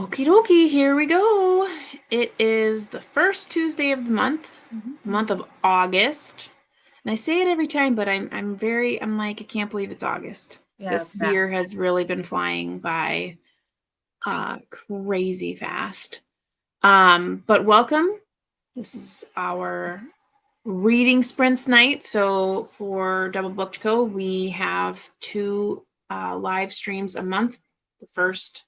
Okie dokie, here we go. It is the first Tuesday of the month of August. And I say it every time, but I'm like, I can't believe it's August. Yeah, This year has really been flying by crazy fast. But welcome. This is our reading sprints night. So for DoubleBookedCo, we have two live streams a month. The first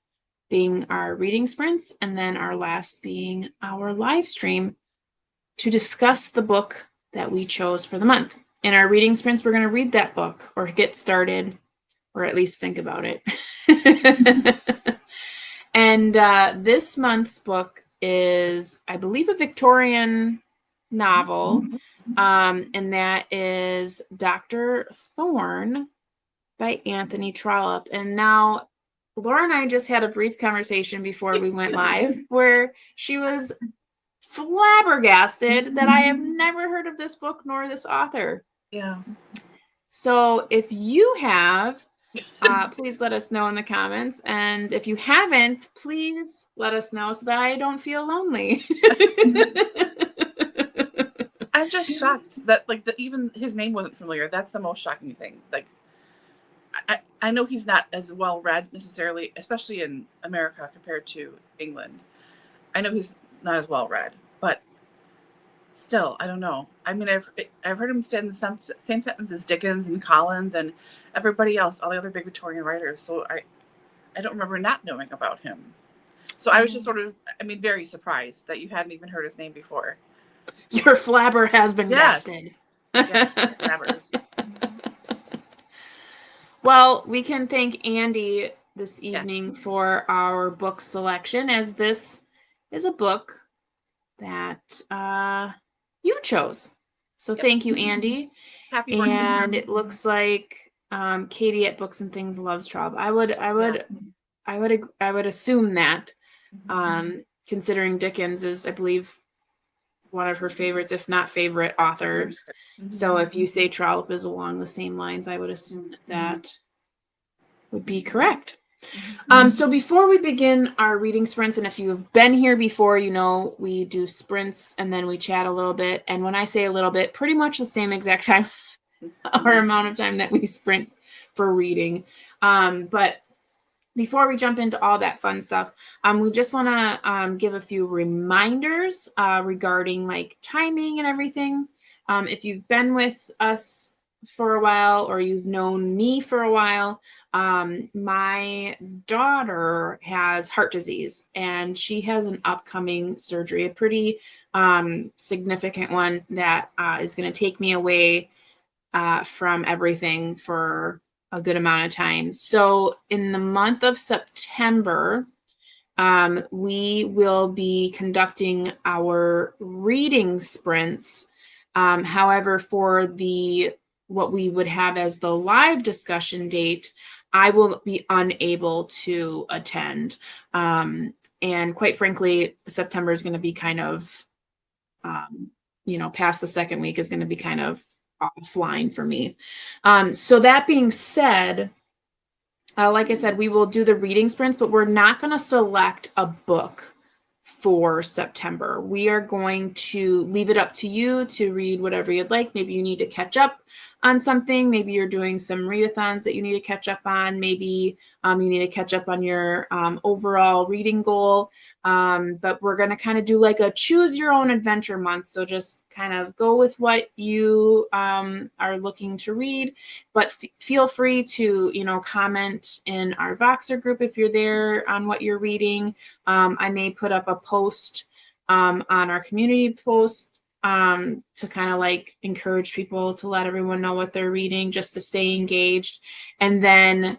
being our reading sprints, and then our last being our live stream to discuss the book that we chose for the month. In our reading sprints, we're going to read that book or get started, or at least think about it. And this month's book is, I believe, a Victorian novel, and that is Dr. Thorne by Anthony Trollope. And now Laura and I just had a brief conversation before we went live where she was flabbergasted that I have never heard of this book nor this author. Yeah. So if you have, please let us know in the comments. And if you haven't, please let us know so that I don't feel lonely. I'm just shocked that even his name wasn't familiar. That's the most shocking thing. I know he's not as well read necessarily, especially in America compared to England. I know he's not as well read, but still, I don't know. I mean, I've heard him say in the same sentence as Dickens and Collins and everybody else, all the other big Victorian writers. So I don't remember not knowing about him. So I was just sort of, very surprised that you hadn't even heard his name before. Your flabber has been gasted. Yeah, flabbers. Well, we can thank Andy this evening for our book selection, as this is a book that you chose. So thank you, Andy. Happy birthday. And it looks like Katie at Books and Things loves Trollope. I would assume that, considering Dickens is, I believe, one of her favorites, if not favorite authors. So if you say Trollope is along the same lines, I would assume that would be correct. So before we begin our reading sprints, and if you've been here before, you know we do sprints and then we chat a little bit. And when I say a little bit, pretty much the same exact time or amount of time that we sprint for reading. But before we jump into all that fun stuff, we just want to give a few reminders regarding like timing and everything. If you've been with us for a while or you've known me for a while, my daughter has heart disease and she has an upcoming surgery, a pretty significant one that is going to take me away from everything for a good amount of time. So in the month of September, we will be conducting our reading sprints. However, for what we would have as the live discussion date, I will be unable to attend. And quite frankly, September is going to be kind of, past the second week is going to be kind of offline for me. So that being said, like I said, we will do the reading sprints, but we're not going to select a book for September. We are going to leave it up to you to read whatever you'd like. Maybe you need to catch up on something. Maybe you're doing some readathons that you need to catch up on. Maybe you need to catch up on your overall reading goal. But we're going to kind of do like a choose your own adventure month. So just kind of go with what you are looking to read, but feel free to, comment in our Voxer group if you're there on what you're reading. I may put up a post on our community post to kind of like encourage people to let everyone know what they're reading, just to stay engaged. And then,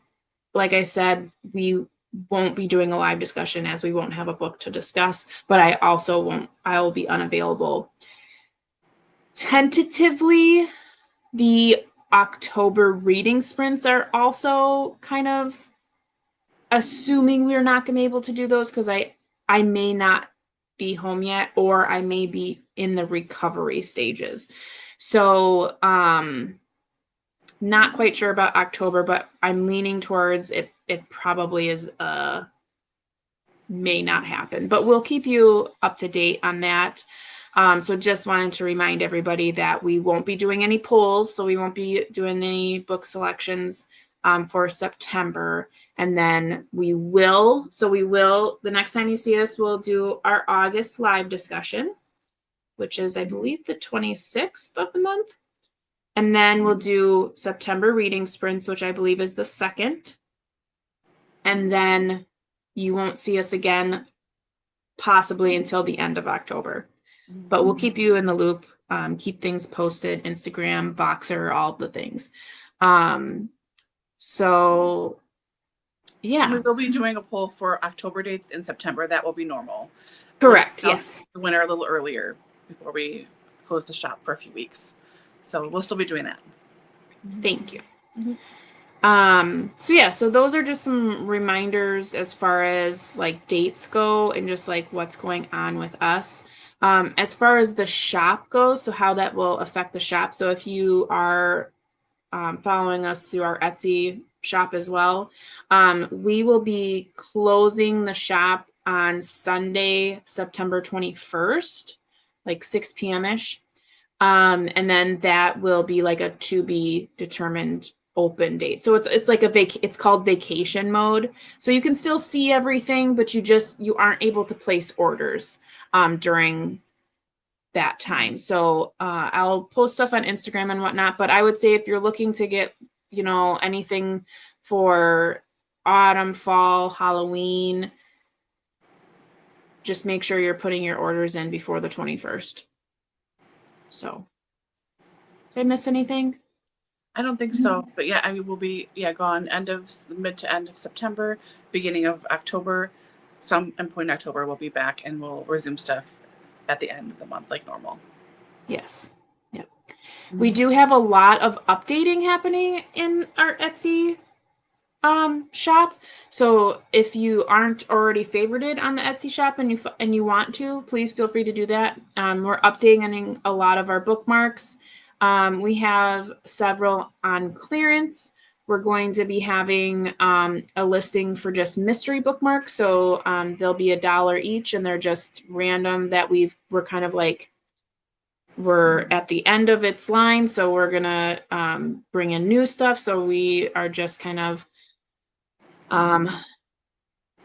like I said, we won't be doing a live discussion as we won't have a book to discuss, but I will be unavailable. Tentatively, the October reading sprints are also kind of assuming we're not going to be able to do those because I may not be home yet, or I may be in the recovery stages. So not quite sure about October, but I'm leaning towards it. It probably is a may not happen, but we'll keep you up to date on that. So just wanted to remind everybody that we won't be doing any polls. So we won't be doing any book selections for September. And then we will, the next time you see us, we'll do our August live discussion, which is, I believe, the 26th of the month. And then we'll do September reading sprints, which I believe is the 2nd. And then you won't see us again possibly until the end of October. But we'll keep you in the loop, keep things posted, Instagram, Voxer, all the things. So, yeah. We will be doing a poll for October dates in September. That will be normal. Correct, yes. The winner a little earlier before we close the shop for a few weeks. So we'll still be doing that. Thank you. So those are just some reminders as far as like dates go and just like what's going on with us. As far as the shop goes, so how that will affect the shop. So if you are following us through our Etsy shop as well, we will be closing the shop on Sunday, September 21st, like 6 p.m.-ish. And then that will be like a to be determined open date. So it's like it's called vacation mode. So you can still see everything, but you aren't able to place orders during that time. So I'll post stuff on Instagram and whatnot, but I would say if you're looking to get, anything for autumn, fall, Halloween, just make sure you're putting your orders in before the 21st. So did I miss anything? I don't think so, but yeah, I will be gone mid to end of September, beginning of October. Some point in October we'll be back and we'll resume stuff at the end of the month like normal. Yes. Yep. We do have a lot of updating happening in our Etsy shop. So if you aren't already favorited on the Etsy shop and you want to, please feel free to do that. We're updating a lot of our bookmarks. We have several on clearance. We're going to be having a listing for just mystery bookmarks. So they'll be $1 each, and they're just random that we're at the end of its line. So we're going to bring in new stuff. So we are just kind of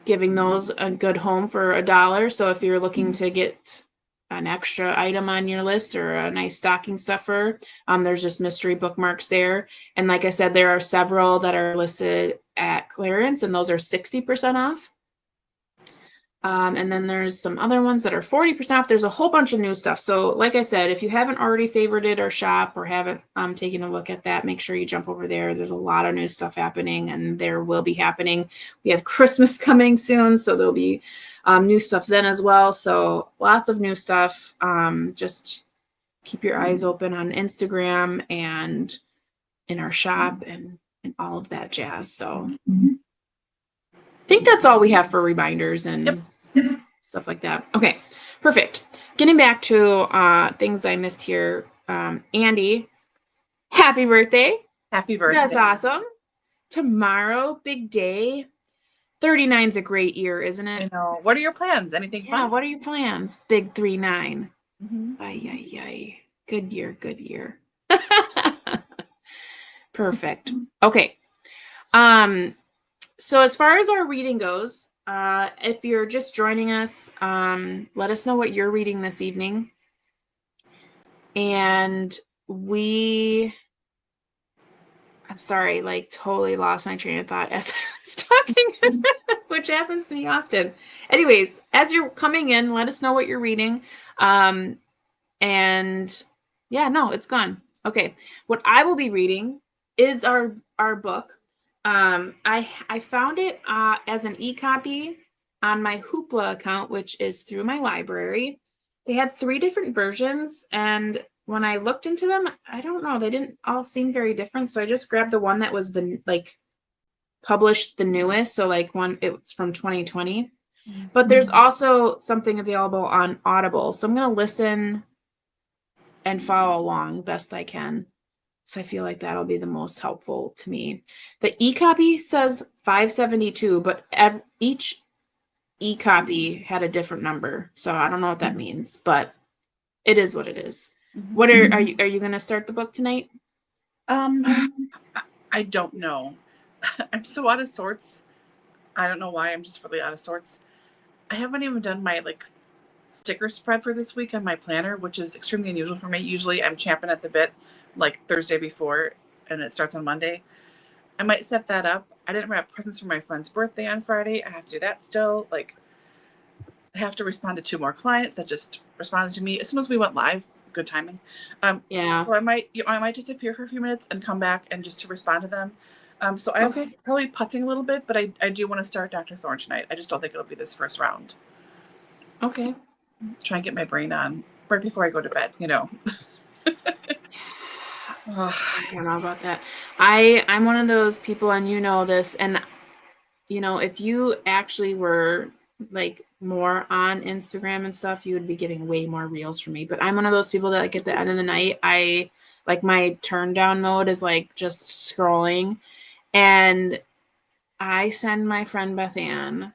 giving those a good home for $1. So if you're looking to get an extra item on your list or a nice stocking stuffer, there's just mystery bookmarks there. And like I said, there are several that are listed at clearance, and those are 60% off. And then there's some other ones that are 40% off. There's a whole bunch of new stuff. So like I said, if you haven't already favorited our shop or haven't taken a look at that, make sure you jump over there. There's a lot of new stuff happening, and there will be happening. We have Christmas coming soon, so there'll be new stuff then as well. So lots of new stuff. Just keep your eyes open on Instagram and in our shop and all of that jazz. So I think that's all we have for reminders and stuff like that. Okay, perfect. Getting back to things I missed here. Andy, happy birthday. Happy birthday. That's awesome. Tomorrow, big day. 39 is a great year, isn't it? I know. What are your plans? Anything fun? Yeah, what are your plans? Big 39. Mm-hmm. Ay. Good year. Perfect. Okay. So as far as our reading goes, if you're just joining us, let us know what you're reading this evening. And I'm sorry, like totally lost my train of thought as I was talking, which happens to me often. Anyways, as you're coming in, let us know what you're reading. And yeah, no, it's gone. Okay. What I will be reading is our book. I found it as an e-copy on my Hoopla account, which is through my library. They had 3 different versions, and when I looked into them, I don't know, they didn't all seem very different. So I just grabbed the one that was published the newest. So it's from 2020. But there's also something available on Audible. So I'm going to listen and follow along best I can. So I feel like that'll be the most helpful to me. The e-copy says $5.72, but each e-copy had a different number. So I don't know what that means, but it is what it is. Mhm. What are you going to start the book tonight? I don't know. I'm so out of sorts. I don't know why. I'm just really out of sorts. I haven't even done my like sticker spread for this week on my planner, which is extremely unusual for me. Usually I'm champing at the bit like Thursday before and it starts on Monday. I might set that up. I didn't wrap presents for my friend's birthday on Friday. I have to do that still. Like, I have to respond to 2 more clients that just responded to me as soon as we went live. Good timing. Yeah. So I might disappear for a few minutes and come back and just to respond to them. So I'm probably putzing a little bit, but I do want to start Dr. Thorne tonight. I just don't think it'll be this first round. Okay. Try and get my brain on right before I go to bed, you know. I don't know about that. I'm one of those people, and you know this, and you know, if you actually were like more on Instagram and stuff, you would be getting way more reels from me. But I'm one of those people that like at the end of the night, I like my turn down mode is like just scrolling, and I send my friend Beth Ann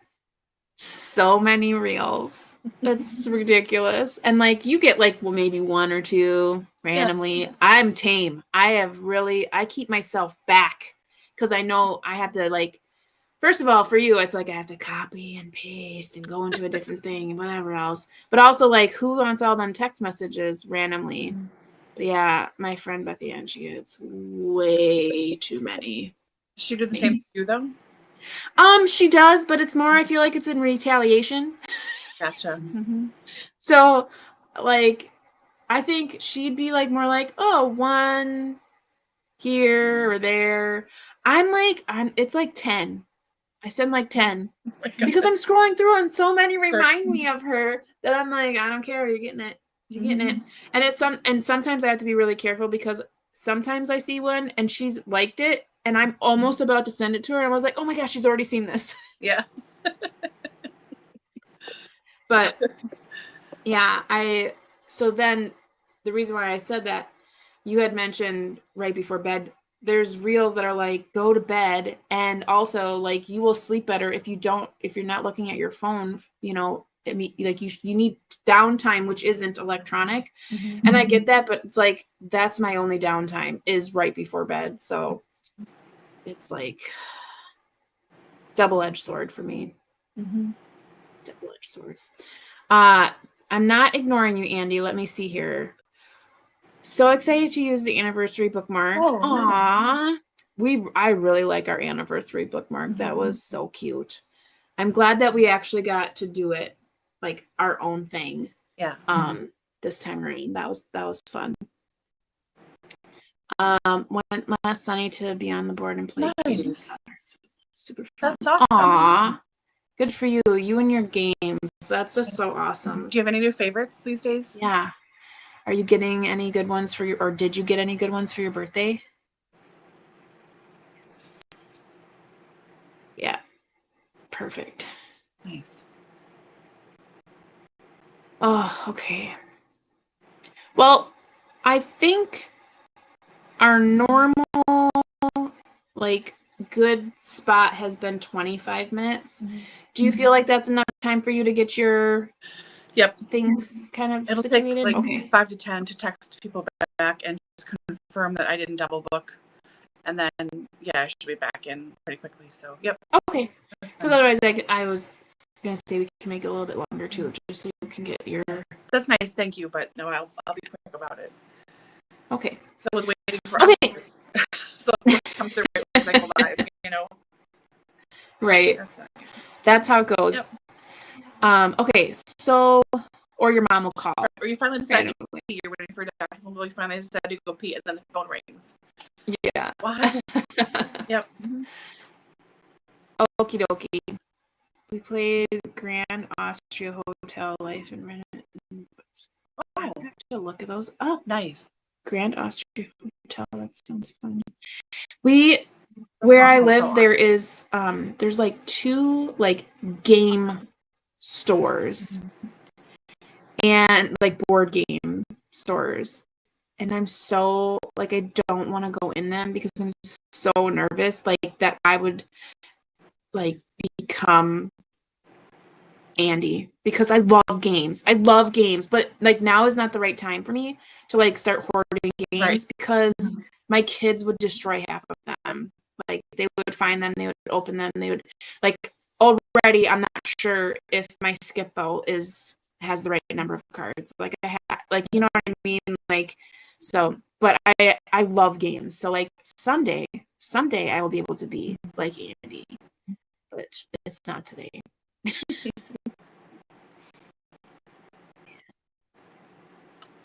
so many reels. It's ridiculous. And like you get like, well, maybe 1 or 2 randomly. Yeah. I'm tame. I keep myself back because I know I have to like, first of all, for you, it's like I have to copy and paste and go into a different thing and whatever else. But also like who wants all them text messages randomly? But yeah, my friend Beth Ann, she gets way too many. She did the same for you though? She does, but it's more, I feel like it's in retaliation. Gotcha. Mm-hmm. So, like, I think she'd be like more like, oh, 1 here or there. It's like 10. I send like 10 because I'm scrolling through and so many remind me of her that I'm like, I don't care. You're getting it. You're getting it. And sometimes I have to be really careful because sometimes I see one and she's liked it and I'm almost about to send it to her. And I was like, oh my gosh, she's already seen this. Yeah. But yeah, so then the reason why I said that, you had mentioned right before bed, there's reels that are like, go to bed. And also like, you will sleep better if you're not looking at your phone, you know, like you need downtime, which isn't electronic. Mm-hmm. And I get that, but it's like, that's my only downtime is right before bed. So it's like double-edged sword for me. Mm-hmm. Double-edged sword. I'm not ignoring you, Andy. Let me see here. So excited to use the anniversary bookmark. Oh, aww. I really like our anniversary bookmark. Mm-hmm. That was so cute. I'm glad that we actually got to do it like our own thing. Yeah. This time around. That was fun. Went last Sunday to be on the board and play games. Super fun. That's awesome. Aww. Good for you. You and your games. That's just so awesome. Do you have any new favorites these days? Yeah. Are you getting any good ones or did you get any good ones for your birthday? Yeah. Perfect. Nice. Oh, okay. Well, I think our normal, like, good spot has been 25 minutes. Mm-hmm. Do you feel like that's enough time for you to get your things kind of It'll situated? Take like 5 to 10 to text people back and just confirm that I didn't double book. And then, yeah, I should be back in pretty quickly. So, yep. Okay. Because otherwise, I was going to say we can make it a little bit longer, too, just so you can get your... That's nice. Thank you. But, no, I'll be quick about it. Okay. So I was waiting for hours. So it comes through right as I go live, you know? Right. That's how it goes. Yep. Okay, so... Or your mom will call. Or you finally decide to go pee. You're waiting for a doctor. You finally decide to go pee, and then the phone rings. Yeah. Why? Yep. Mm-hmm. Okie dokie. We played Grand Austria Hotel Life and Rent. I have to look at those. Oh, nice. Grand Austria Hotel. That sounds fun. Where I live, there is there's like 2 like game stores. Mm-hmm. And like board game stores. And I'm so like, I don't want to go in them because I'm so nervous like that I would like become Andy, because I love games. I love games, but like now is not the right time for me to like start hoarding games because my kids would destroy half of them. Like they would find them, they would open them, they would like already I'm not sure if my Skip-Bo has the right number of cards. Like you know what I mean? Like so, but I love games. So like someday I will be able to be like Andy, but it's not today.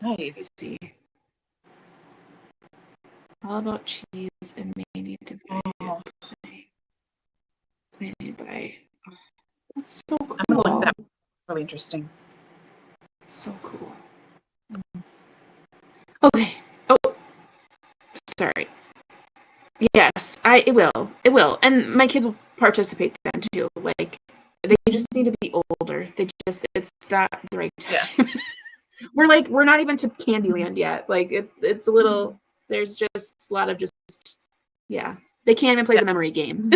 Nice. Let's see. All about cheese and maybe to planted by. Oh, that's so cool. I'm gonna look that up. Really interesting. So cool. Okay. Oh, sorry. Yes, it will, and my kids will participate then too. Like they just need to be older. It's not the right time. Yeah. we're not even to Candyland yet. Like it's a little. There's just a lot of just. Yeah, they can't even play the memory game.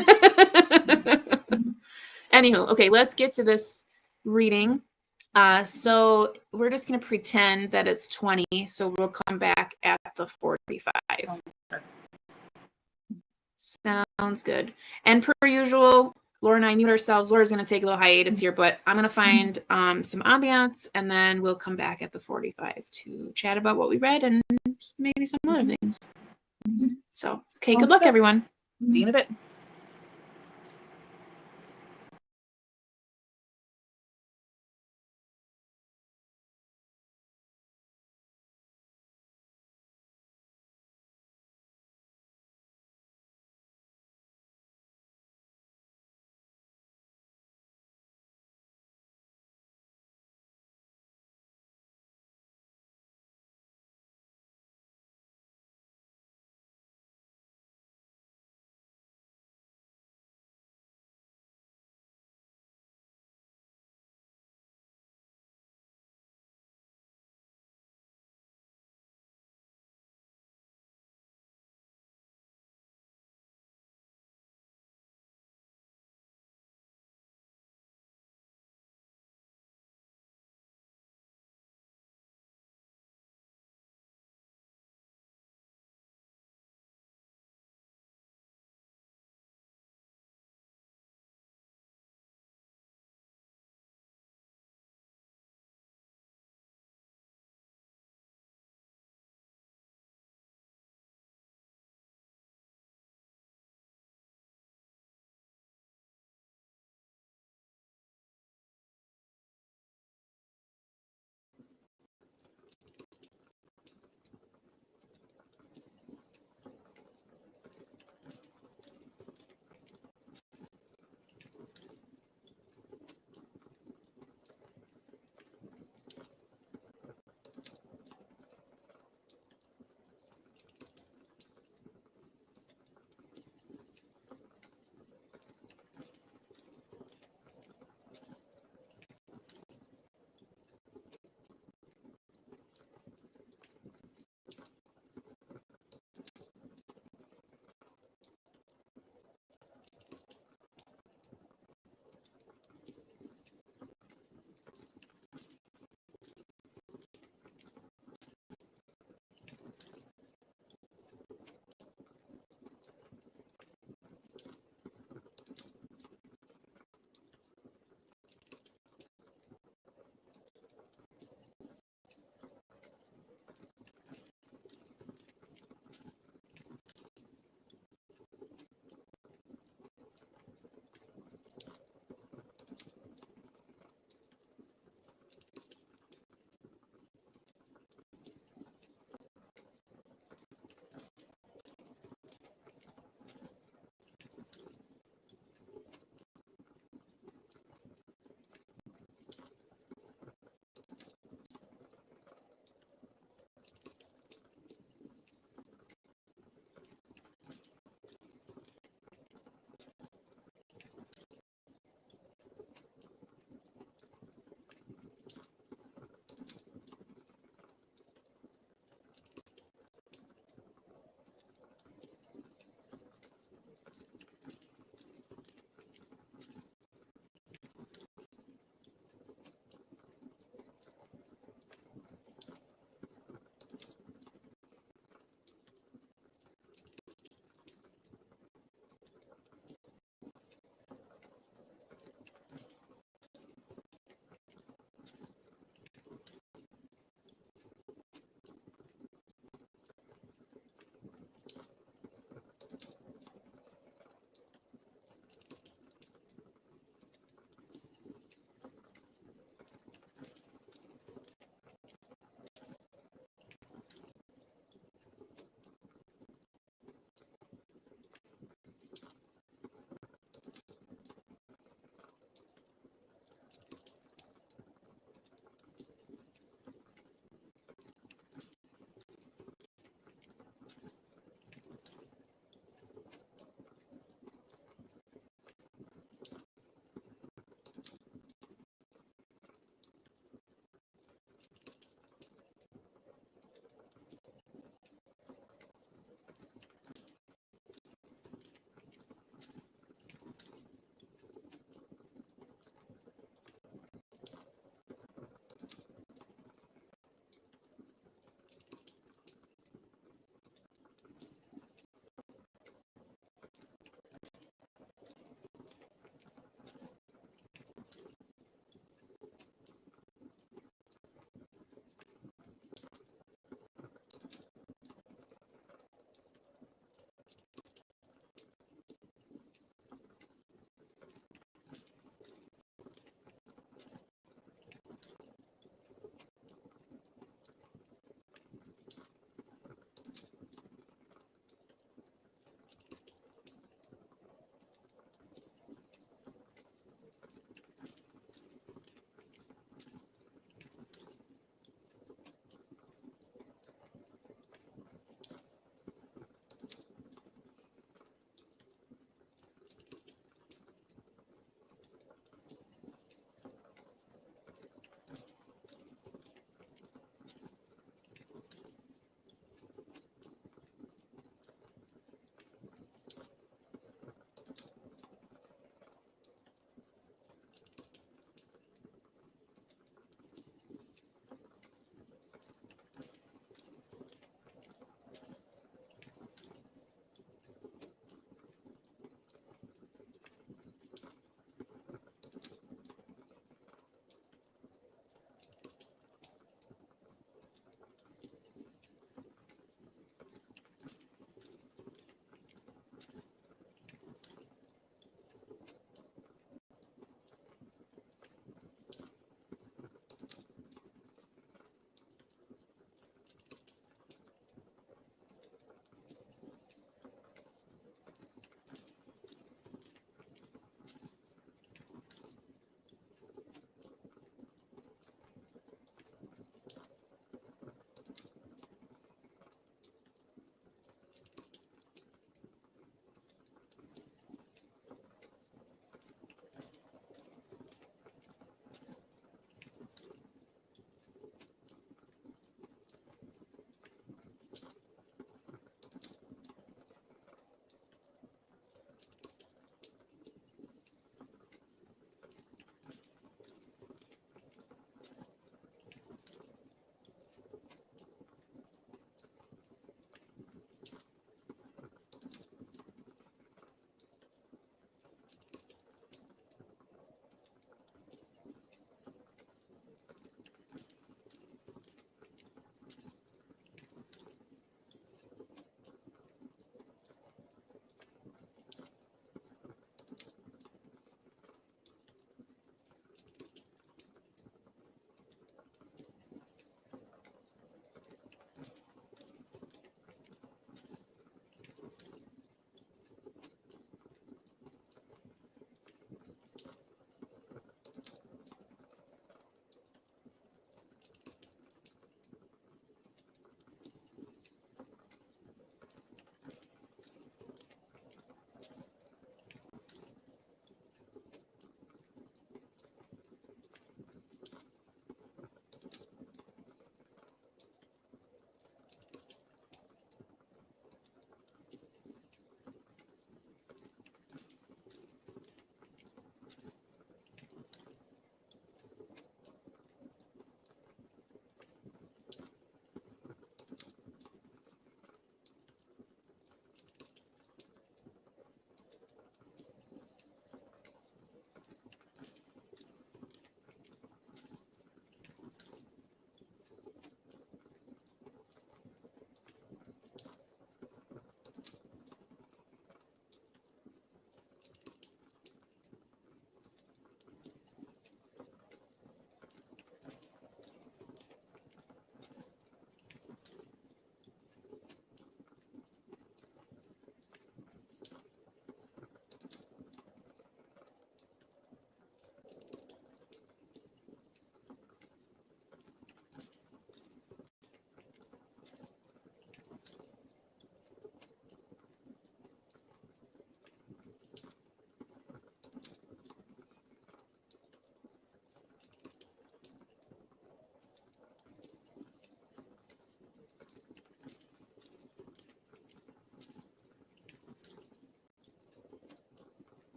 Anywho, okay, let's get to this reading. So we're just going to pretend that it's 20, so we'll come back at the 45. Sounds good. And per usual, Laura and I mute ourselves. Laura's going to take a little hiatus here, but I'm going to find some ambiance, and then we'll come back at the 45 to chat about what we read and maybe some other things. So, okay, good luck, everyone. See you in a bit.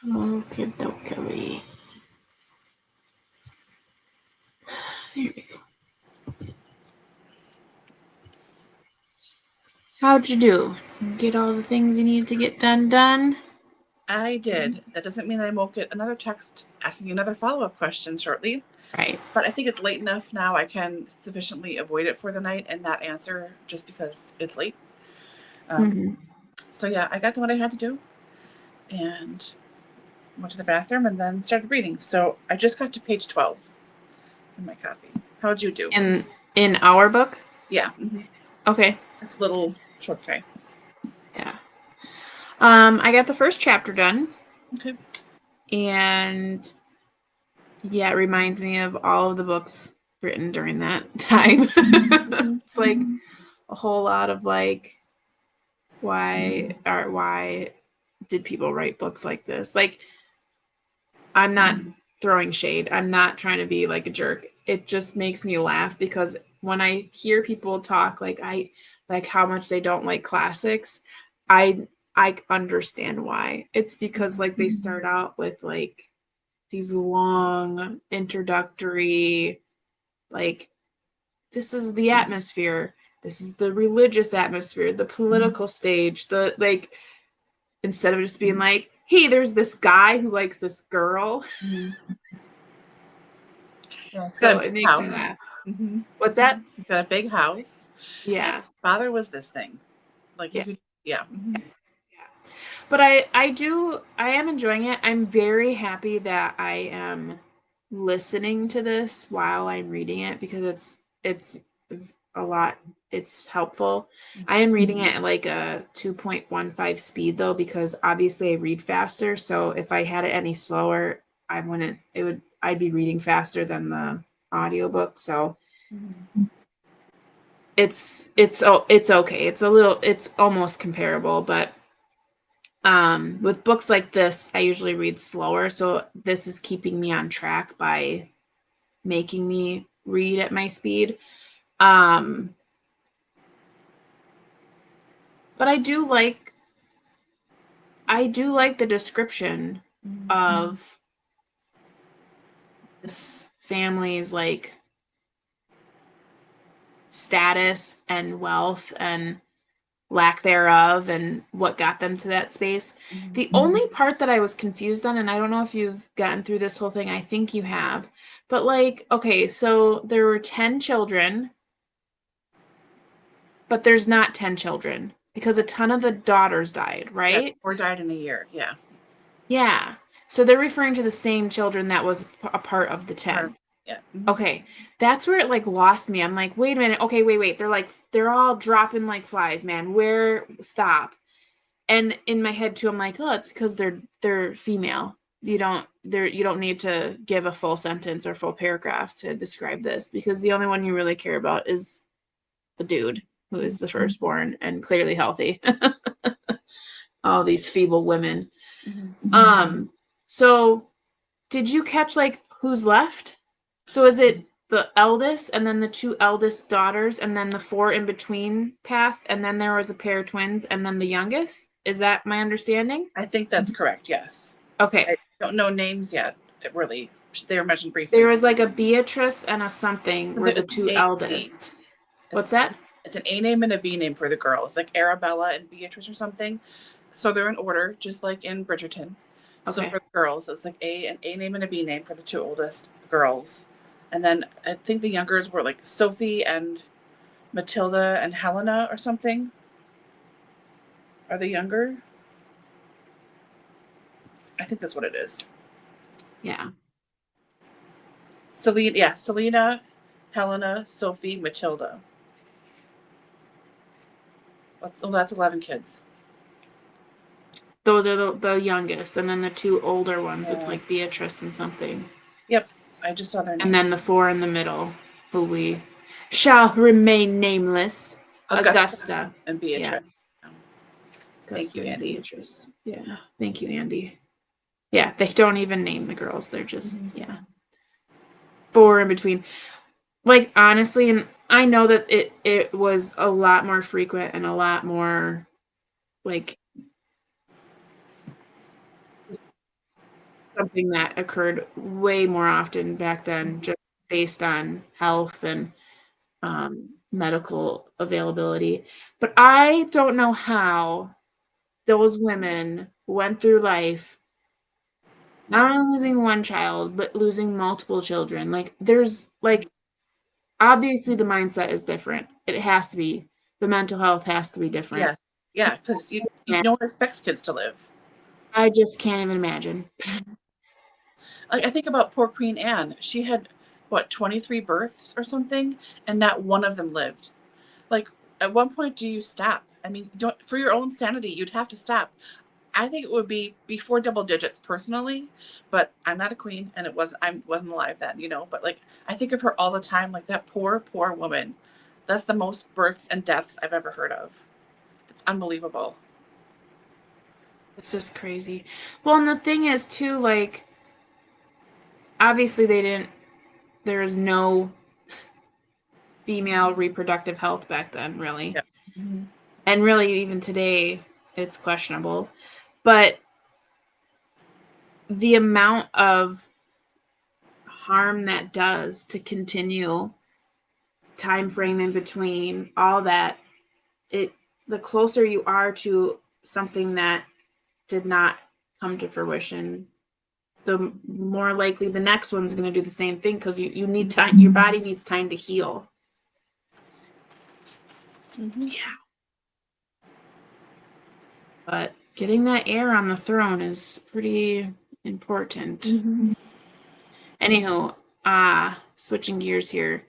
Okay, okay. There we go. How'd you do? Get all the things you needed to get done? I did. That doesn't mean I won't get another text asking another follow-up question shortly. Right. But I think it's late enough now I can sufficiently avoid it for the night and not answer just because it's late. So yeah, I got what I had to do and went to the bathroom and then started reading. So I just got to page 12 in my copy. How'd you do? In our book? Yeah. Okay. It's a little short guy. Yeah. I got the first chapter done. Okay. And yeah, it reminds me of all of the books written during that time. It's like a whole lot of like, why did people write books like this? Like, I'm not throwing shade. I'm not trying to be like a jerk. It just makes me laugh because when I hear people talk like how much they don't like classics, I understand why. It's because like they start out with like these long introductory, like, this is the atmosphere, this is the religious atmosphere, the political stage, the like, instead of just being like, hey, there's this guy who likes this girl. Yeah, So it makes me laugh. What's that? He's got a big house. Yeah. Father was this thing. Like, yeah. Yeah. But I am enjoying it. I'm very happy that I am listening to this while I'm reading it because it's a lot. It's helpful. I am reading it at like a 2.15 speed though, because obviously I read faster. So if I had it any slower, I'd be reading faster than the audiobook. So it's okay. It's almost comparable, but with books like this, I usually read slower, so this is keeping me on track by making me read at my speed. But I do like the description of this family's like status and wealth and lack thereof and what got them to that space. The only part that I was confused on, and I don't know if you've gotten through this whole thing, I think you have, but like, okay, so there were 10 children, but there's not 10 children because a ton of the daughters died, right? Yeah, 4 died in a year. Yeah. Yeah. So they're referring to the same children that was a part of the 10. Yeah. Okay. That's where it like lost me. I'm like, wait a minute. Okay, wait. They're all dropping like flies, man. Stop. And in my head too, I'm like, oh, it's because they're female. You don't need to give a full sentence or full paragraph to describe this because the only one you really care about is the dude who is the firstborn and clearly healthy. All these feeble women. So did you catch like who's left? So is it the eldest and then the 2 eldest daughters and then the 4 in between passed and then there was a pair of twins and then the youngest? Is that my understanding? I think that's correct, yes. Okay. I don't know names yet, really. They were mentioned briefly. There was like a Beatrice and a something were the 2 eldest. What's that? It's an A name and a B name for the girls, like Arabella and Beatrice or something. So they're in order, just like in Bridgerton. So for the girls, it's like an A name and a B name for the 2 oldest girls. And then I think the youngers were like Sophie and Matilda and Helena or something. Are they younger? I think that's what it is. Yeah. Selena, Helena, Sophie, Matilda. That's 11 kids. Those are the youngest, and then the 2 older ones, it's like Beatrice and something. Yep, I just saw their name. And then the 4 in the middle, who we shall remain nameless, Augusta and Beatrice. Yeah. Thank you, Andy. Beatrice. Yeah, thank you, Andy. Yeah, they don't even name the girls. They're just, 4 in between. Like, honestly, and I know that it was a lot more frequent and a lot more, like, something that occurred way more often back then, just based on health and medical availability. But I don't know how those women went through life not only losing one child, but losing multiple children. Like, there's like, obviously the mindset is different. It has to be. The mental health has to be different. Yeah, because no one expects kids to live. I just can't even imagine. Like, I think about poor Queen Anne. She had, what, 23 births or something, and not one of them lived. Like, at one point, do you stop? I mean, for your own sanity, you'd have to stop. I think it would be before double digits personally, but I'm not a queen, and I wasn't alive then, But like, I think of her all the time, like that poor, poor woman. That's the most births and deaths I've ever heard of. It's unbelievable. It's just crazy. Well, and the thing is too, like, obviously there was no female reproductive health back then, really. Yeah. Mm-hmm. And really, even today, it's questionable. But the amount of harm that does to continue time frame in between all that, the closer you are to something that did not come to fruition, the more likely the next one's going to do the same thing, because you need time. Your body needs time to heal. Mm-hmm. Yeah. But getting that heir on the throne is pretty important. Mm-hmm. Anywho, switching gears here.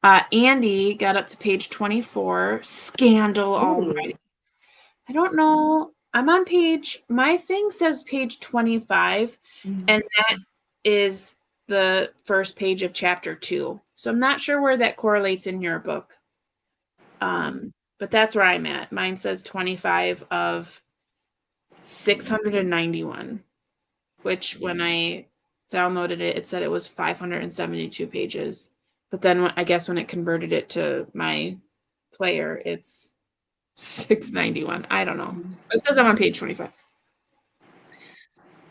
Andy got up to page 24. Scandal already. I don't know. I'm on my thing says page 25, and that is the first page of chapter 2. So I'm not sure where that correlates in your book. But that's where I'm at. Mine says 25 of 691, which when I downloaded it, it said it was 572 pages. But then I guess when it converted it to my player, it's 691. I don't know. It says I'm on page 25.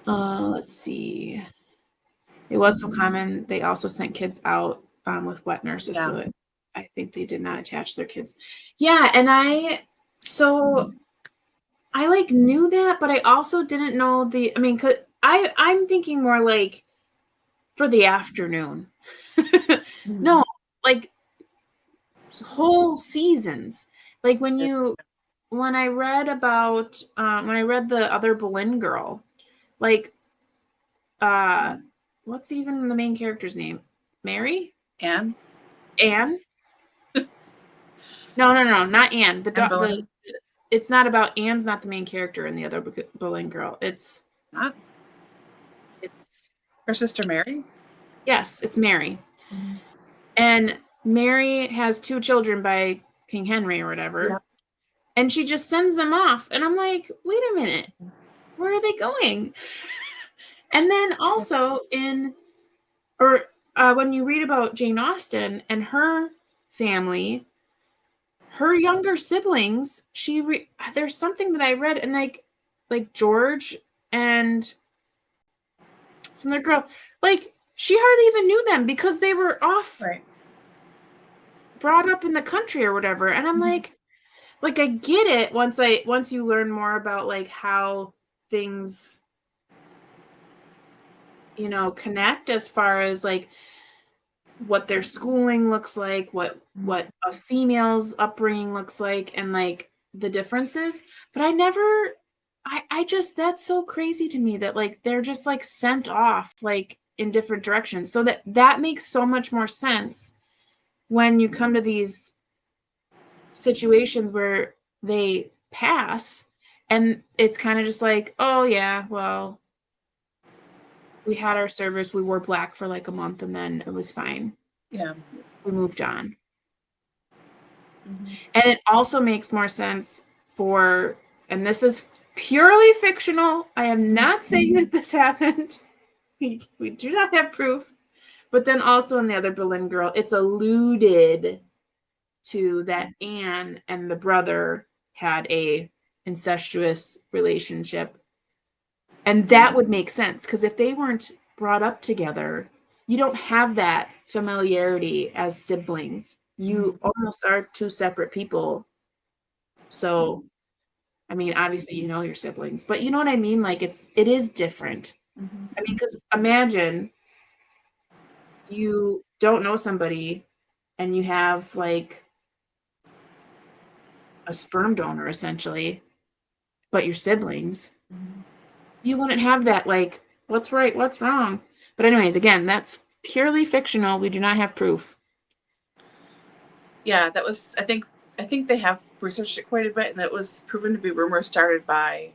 Let's see. It was so common. They also sent kids out with wet nurses, so I think they did not attach their kids. Yeah, and I like knew that, but I also didn't know cause I'm thinking more like for the afternoon. No, like whole seasons. Like when I read about when I read the other Boleyn girl, like what's even the main character's name? Mary? Anne? No, not Anne. It's not about Anne's not the main character in the other Boleyn girl. It's not. It's her sister Mary? Yes, it's Mary. Mm-hmm. And Mary has 2 children by King Henry or whatever. Yeah. And she just sends them off. And I'm like, wait a minute. Where are they going? And then also when you read about Jane Austen and her family, her younger siblings, there's something that I read, and like George and some other girl, like she hardly even knew them because they were off, brought up in the country or whatever. And I'm like I get it once you learn more about like how things, connect as far as like what their schooling looks like, what a female's upbringing looks like, and like the differences. But I just, that's so crazy to me that like they're just like sent off like in different directions. So that makes so much more sense when you come to these situations where they pass and it's kind of just like, oh yeah, well, we had our service, we wore black for like a month, and then it was fine. Yeah. We moved on. Mm-hmm. And it also makes more sense and this is purely fictional. I am not saying that this happened. We do not have proof. But then also in the other Boleyn girl, it's alluded to that Anne and the brother had a incestuous relationship And that would make sense, because if they weren't brought up together, you don't have that familiarity as siblings. You almost are two separate people. So, I mean, obviously you know your siblings, but you know what I mean? Like it is different. I mean, because imagine you don't know somebody and you have like a sperm donor essentially, but your siblings. You wouldn't have that, like, what's right, what's wrong. But anyways, again, that's purely fictional. We do not have proof. Yeah, that was, I think they have researched it quite a bit, and it was proven to be rumors started by,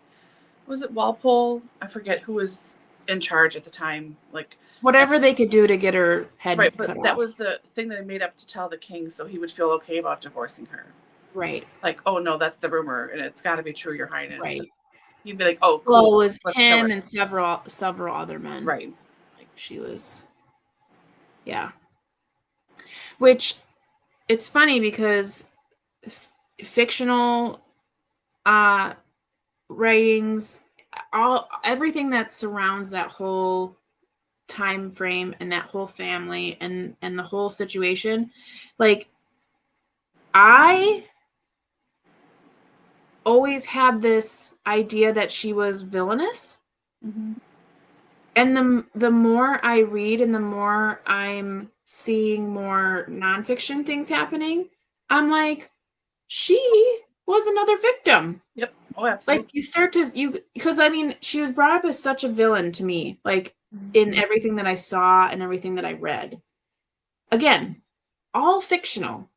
was it Walpole? I forget who was in charge at the time. Like, Whatever they could do to get her head right, cut but that off. was the thing that they made up to tell the king so he would feel okay about divorcing her. Right. Like, oh no, that's the rumor, and it's got to be true, Your Highness. Right. He'd be like, oh, cool. Well, it was let's kill him her. and several other men. Right. Like she was, yeah. Which, it's funny because fictional writings, everything that surrounds that whole time frame and that whole family and the whole situation, like I always had this idea that she was villainous. And the more I read and the more I'm seeing more nonfiction things happening, I'm like, she was another victim. Yep. Oh, absolutely. Like you start to because I mean, she was brought up as such a villain to me, like in everything that I saw and everything that I read. Again, all fictional.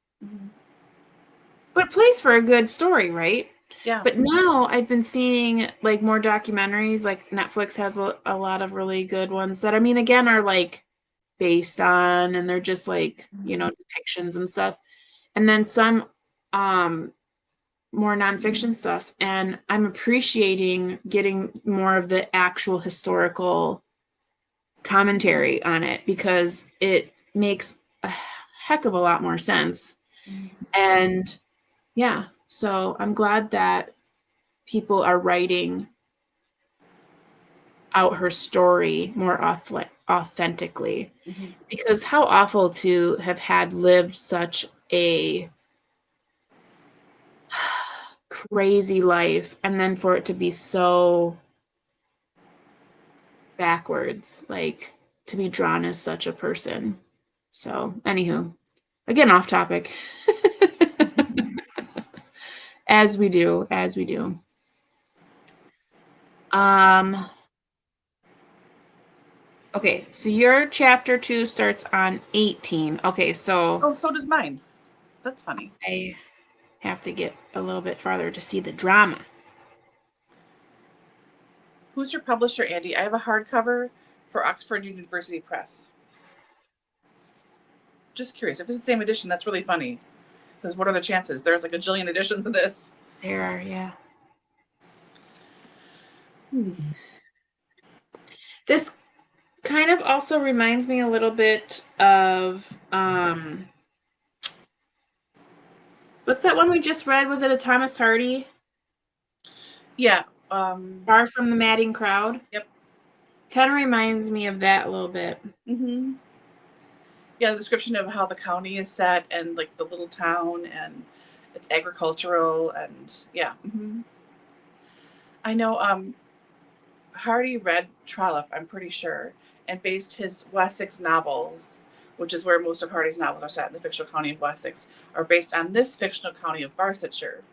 But it plays for a good story, right? Yeah. But now I've been seeing like more documentaries, like Netflix has a lot of really good ones that, I mean, again, are like based on, and they're just like, you know, depictions and stuff. And then some more nonfiction stuff. And I'm appreciating getting more of the actual historical commentary on it because it makes a heck of a lot more sense. And yeah, so I'm glad that people are writing out her story more authentically, because how awful to have had lived such a crazy life and then for it to be so backwards, like to be drawn as such a person. So anywho, again, off topic. as we do. Okay, so your chapter 2 starts on 18. Okay, so Oh, so does mine. That's funny. I have to get a little bit farther to see the drama. Who's your publisher, Andy? I have a hardcover for Oxford University Press. Just curious. If it's the same edition, that's really funny. Because what are the chances? There's like a jillion editions of this. There are, yeah. This kind of also reminds me a little bit of what's that one we just read? Was it a Thomas Hardy? Yeah. Far from the Madding Crowd? Yep. Kind of reminds me of that a little bit. Yeah, the description of how the county is set and like the little town and it's agricultural and yeah. I know Hardy read Trollope, I'm pretty sure, and based his Wessex novels, which is where most of Hardy's novels are set in the fictional county of Wessex, are based on this fictional county of Barsetshire.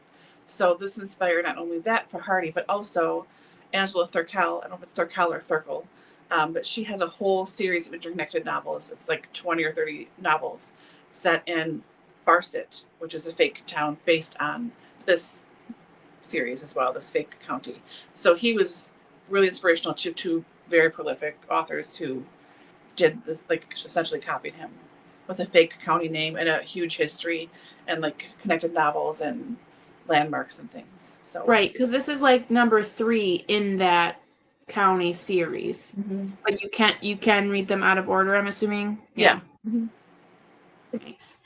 So this inspired not only that for Hardy, but also Angela Thurkel. I don't know if it's Thurkel or Thurkel, but she has a whole series of interconnected novels. It's like 20 or 30 novels set in Barset, which is a fake town based on this series as well, this fake county. So he was really inspirational to two very prolific authors who did this, like essentially copied him with a fake county name and a huge history and like connected novels and landmarks and things. So right, because this is like number 3 in that county series. But you can read them out of order, I'm assuming. Yeah. Nice.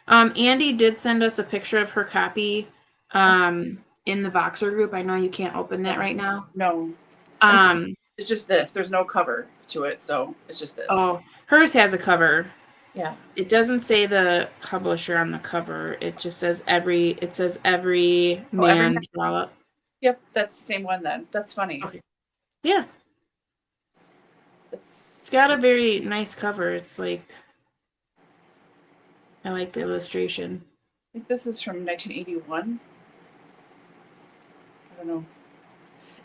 Andy did send us a picture of her copy in the Voxer group. I know you can't open that right now. No. It's just this. There's no cover to it, so it's just this. Oh, hers has a cover. Yeah. It doesn't say the publisher on the cover. It just says every man Trollope. Yep, that's the same one then. That's funny. Okay. Yeah. It's got a very nice cover. It's like, I like the illustration. I think this is from 1981. I don't know.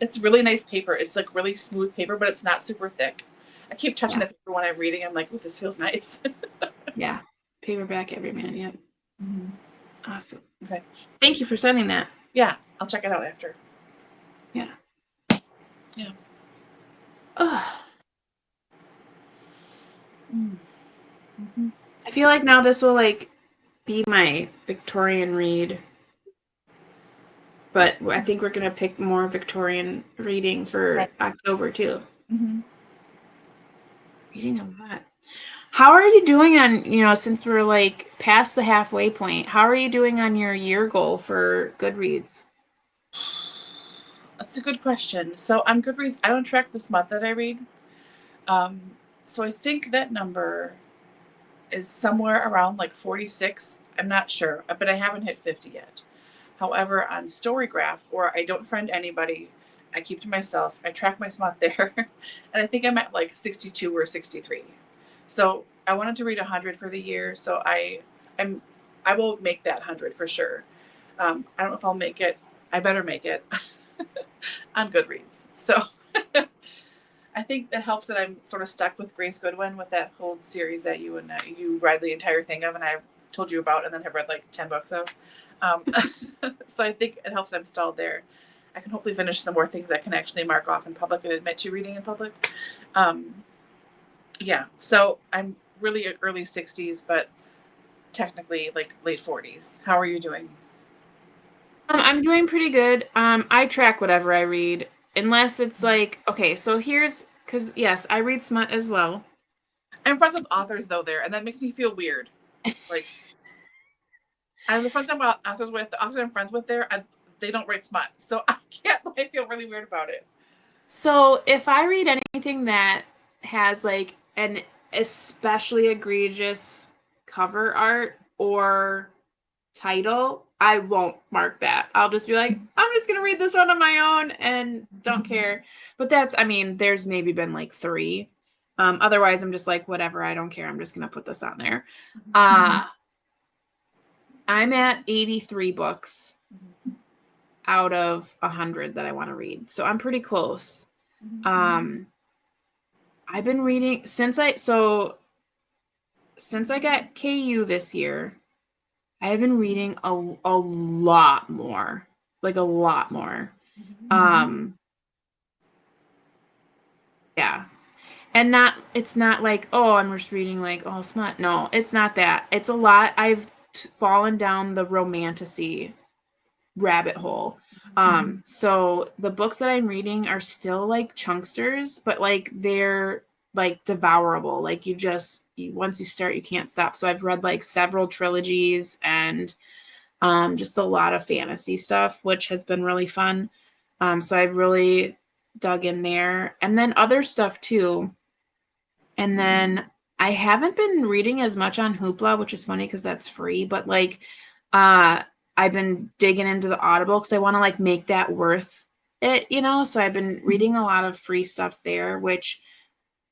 It's really nice paper. It's like really smooth paper, but it's not super thick. I keep touching the paper when I'm reading. I'm like, oh, this feels nice. Yeah. Paperback Everyman. Yep. Mm-hmm. Awesome. Okay. Thank you for sending that. Yeah. I'll check it out after. Yeah. Yeah. Ugh. Mm-hmm. I feel like now this will like be my Victorian read. But I think we're going to pick more Victorian reading for October too. Mm-hmm. Reading a lot. How are you doing on, since we're like past the halfway point, how are you doing on your year goal for Goodreads? That's a good question. So on Goodreads, I don't track this month that I read. So I think that number is somewhere around like 46. I'm not sure, but I haven't hit 50 yet. However, on Storygraph, or I don't friend anybody, I keep to myself, I track my month there, and I think I'm at like 62 or 63. So I wanted to read 100 for the year, so I will make that 100 for sure. I don't know if I'll make it. I better make it on Goodreads. So I think that helps that I'm sort of stuck with Grace Goodwin with that whole series that you read the entire thing of, and I told you about, and then have read like 10 books of. So I think it helps that I'm stalled there. I can hopefully finish some more things I can actually mark off in public and admit to reading in public. Yeah, so I'm really at early 60s, but technically like late 40s. How are you doing? I'm doing pretty good. I track whatever I read, unless it's like, okay, so because yes, I read smut as well. I'm friends with authors though there, and that makes me feel weird. Like, I'm the friends authors with, the authors I'm friends with there, they don't write smut, so I feel really weird about it. So if I read anything that has like an especially egregious cover art or title, I won't mark that. I'll just be like, I'm just gonna read this one on my own and don't care. But there's maybe been like 3. Otherwise I'm just like, whatever, I don't care. I'm just gonna put this on there. I'm at 83 books out of 100 that I want to read. So I'm pretty close. I've been reading since I got KU this year. I have been reading a lot more. Like a lot more. Yeah. And it's not like, oh, I'm just reading like, oh, smut. No, it's not that. It's a lot. I've fallen down the romantasy rabbit hole. So the books that I'm reading are still like chunksters, but like they're like devourable. Like once you start, you can't stop. So I've read like several trilogies and just a lot of fantasy stuff, which has been really fun. So I've really dug in there, and then other stuff too. And then I haven't been reading as much on Hoopla, which is funny because that's free, but like I've been digging into the Audible because I want to like make that worth it, So I've been reading a lot of free stuff there, which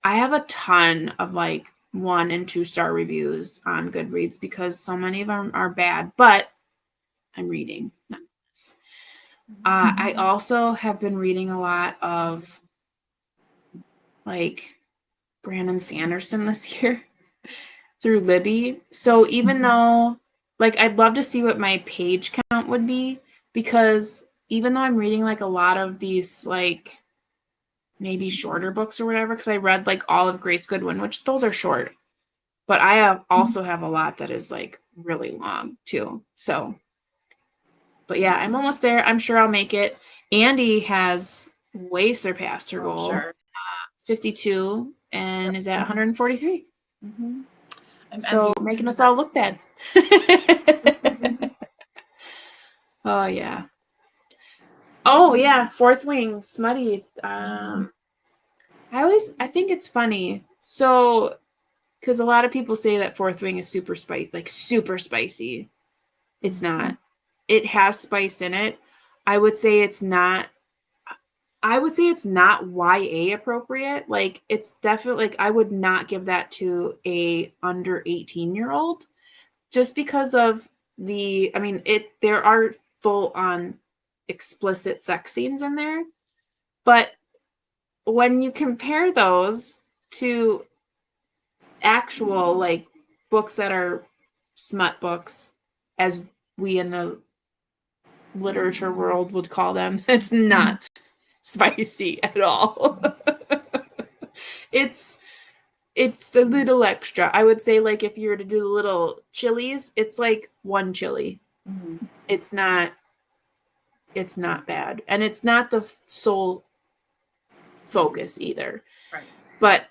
I have a ton of like 1 and 2 star reviews on Goodreads because so many of them are bad, but I'm reading nonetheless. I also have been reading a lot of like Brandon Sanderson this year through Libby. So even though like I'd love to see what my page count would be, because even though I'm reading like a lot of these like maybe shorter books or whatever, because I read like all of Grace Goodwin, which those are short, but I also have a lot that is like really long too. So, but yeah, I'm almost there. I'm sure I'll make it. Andy has way surpassed her goal, sure. 52, and is at 143. So making us all look bad. Oh yeah. Oh yeah, Fourth Wing, smutty. I think it's funny. So, because a lot of people say that Fourth Wing is super spicy, like super spicy. It's not. It has spice in it. I would say it's not. I would say it's not YA appropriate. Like it's definitely like I would not give that to a under 18-year-old just because of there are full on explicit sex scenes in there. But when you compare those to actual like books that are smut books, as we in the literature world would call them, it's not spicy at all. it's a little extra. I would say like if you were to do the little chilies, it's like one chili. It's not bad, and it's not the sole focus either. Right. But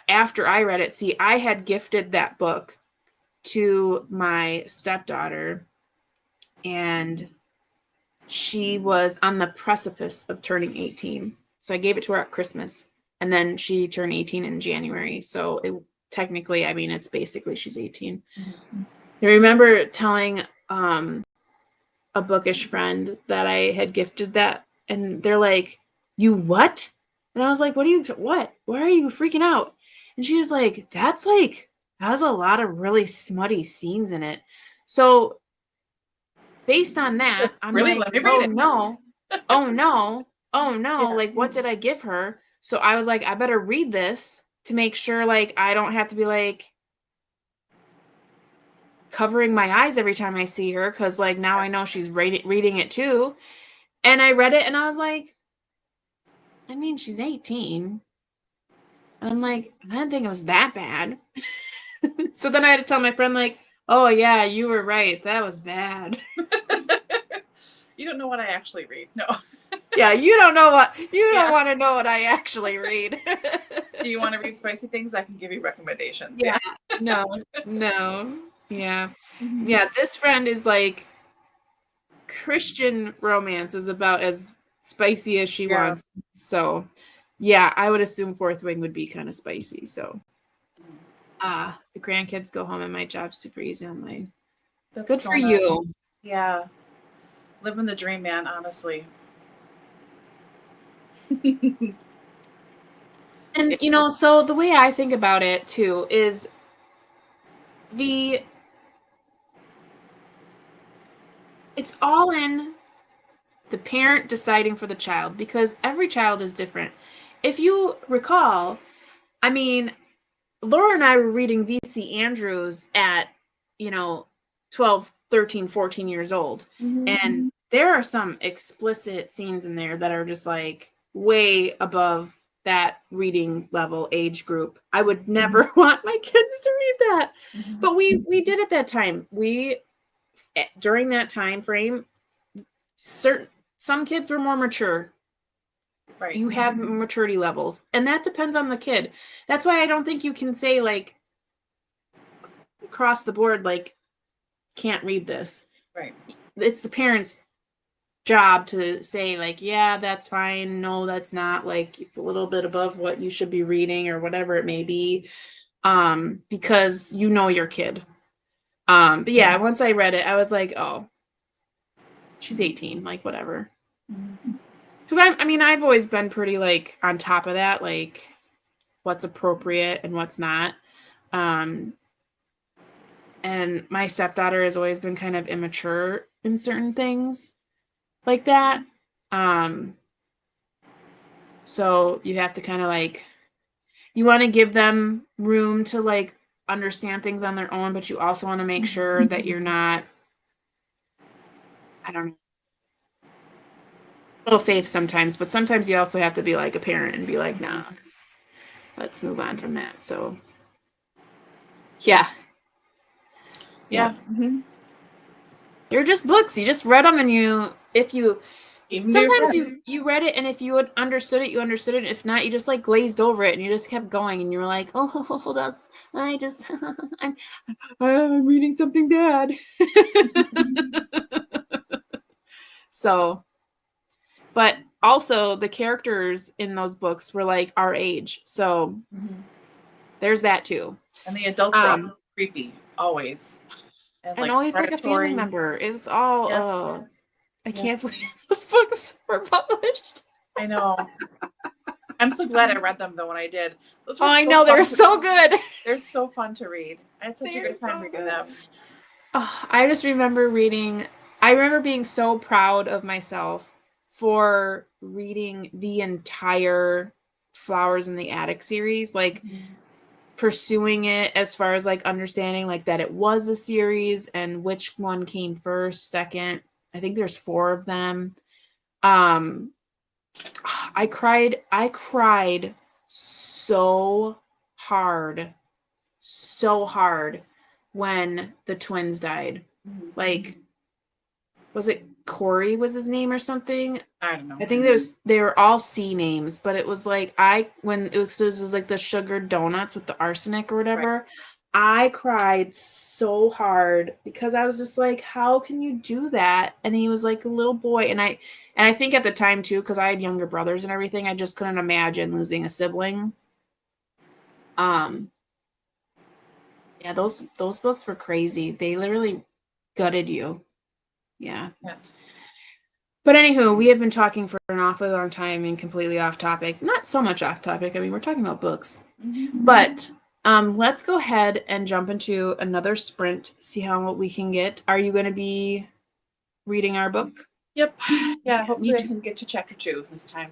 after I read it, see, I had gifted that book to my stepdaughter, and she was on the precipice of turning 18. So I gave it to her at Christmas, and then she turned 18 in January. So technically, I mean, it's basically she's 18. I remember telling a bookish friend that I had gifted that, and they're like, "You what?" And I was like, what? Why are you freaking out? And she was like, that has a lot of really smutty scenes in it. So based on that, I'm really? like, oh no, yeah. Like, what did I give her? So I was like, I better read this to make sure, like, I don't have to be like covering my eyes every time I see her, because like now I know she's reading it too. And I read it, and I was like, I mean, she's 18. And I'm like, I didn't think it was that bad. So then I had to tell my friend, like, oh yeah, you were right. That was bad. You don't know what I actually read. No. Yeah, you don't want to know what I actually read. Do you want to read spicy things? I can give you recommendations. Yeah. No. Yeah. Yeah, this friend is like, Christian romance is about as spicy as she wants. So yeah, I would assume Fourth Wing would be kind of spicy. So the grandkids go home and my job's super easy online. That's good for you. Yeah. Living the dream, man, honestly. And so the way I think about it too is it's all in the parent deciding for the child, because every child is different. If you recall, I mean, Laura and I were reading V.C. Andrews at, 12, 13, 14 years old. And there are some explicit scenes in there that are just like way above that reading level age group. I would never want my kids to read that. But we did at that time. During that time frame, some kids were more mature. Right. You have maturity levels, and that depends on the kid. That's why I don't think you can say like across the board, like, can't read this. Right. It's the parents' job to say like, yeah, that's fine. No, that's not. Like, it's a little bit above what you should be reading or whatever it may be. Because you know your kid. But yeah, once I read it, I was like, oh, she's 18, like whatever. Because I've always been pretty like on top of that, like what's appropriate and what's not. And my stepdaughter has always been kind of immature in certain things like that. So you have to kind of like, you want to give them room to like understand things on their own, but you also want to make sure that you're not, I don't know, little faith sometimes, but sometimes you also have to be like a parent and be like, nah, let's move on from that. So yeah. They're just books. You just read them, and sometimes you read it, and if you had understood it, you understood it. If not, you just like glazed over it and you just kept going, and you were like, oh, I'm reading something bad. So But also the characters in those books were like our age. So there's that too. And the adults were always creepy, always. And like always like a family member. It was all I can't believe those books were published. I know. I'm so glad I read them though when I did. Those were I know, they're so good. They're so fun to read. I had such a good time reading them. Oh, I just remember I remember being so proud of myself for reading the entire Flowers in the Attic series, like pursuing it as far as like understanding like that it was a series and which one came first, second. I think there's 4 of them. I cried so hard when the twins died. Like, was it Corey was his name or something? I don't know. I think they were all C names, but it was like when it was like the sugar donuts with the arsenic or whatever. Right. I cried so hard because I was just like, how can you do that? And he was like a little boy. And I think at the time too, because I had younger brothers and everything, I just couldn't imagine losing a sibling. Yeah, those books were crazy. They literally gutted you. Yeah. But anywho, we have been talking for an awfully long time and completely off topic. Not so much off topic. I mean, we're talking about books. But let's go ahead and jump into another sprint, see how we can get. Are you going to be reading our book? Yep. Yeah, hopefully I can get to chapter 2 this time.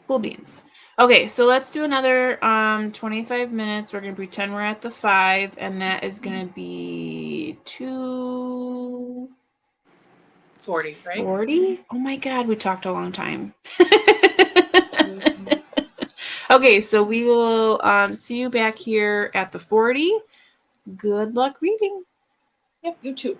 Cool beans. Okay, so let's do another 25 minutes. We're going to pretend we're at the 5, and that is going to be 2:40, right? 40? Oh my God, we talked a long time. Okay, so we will see you back here at the 40. Good luck reading. Yep, you too.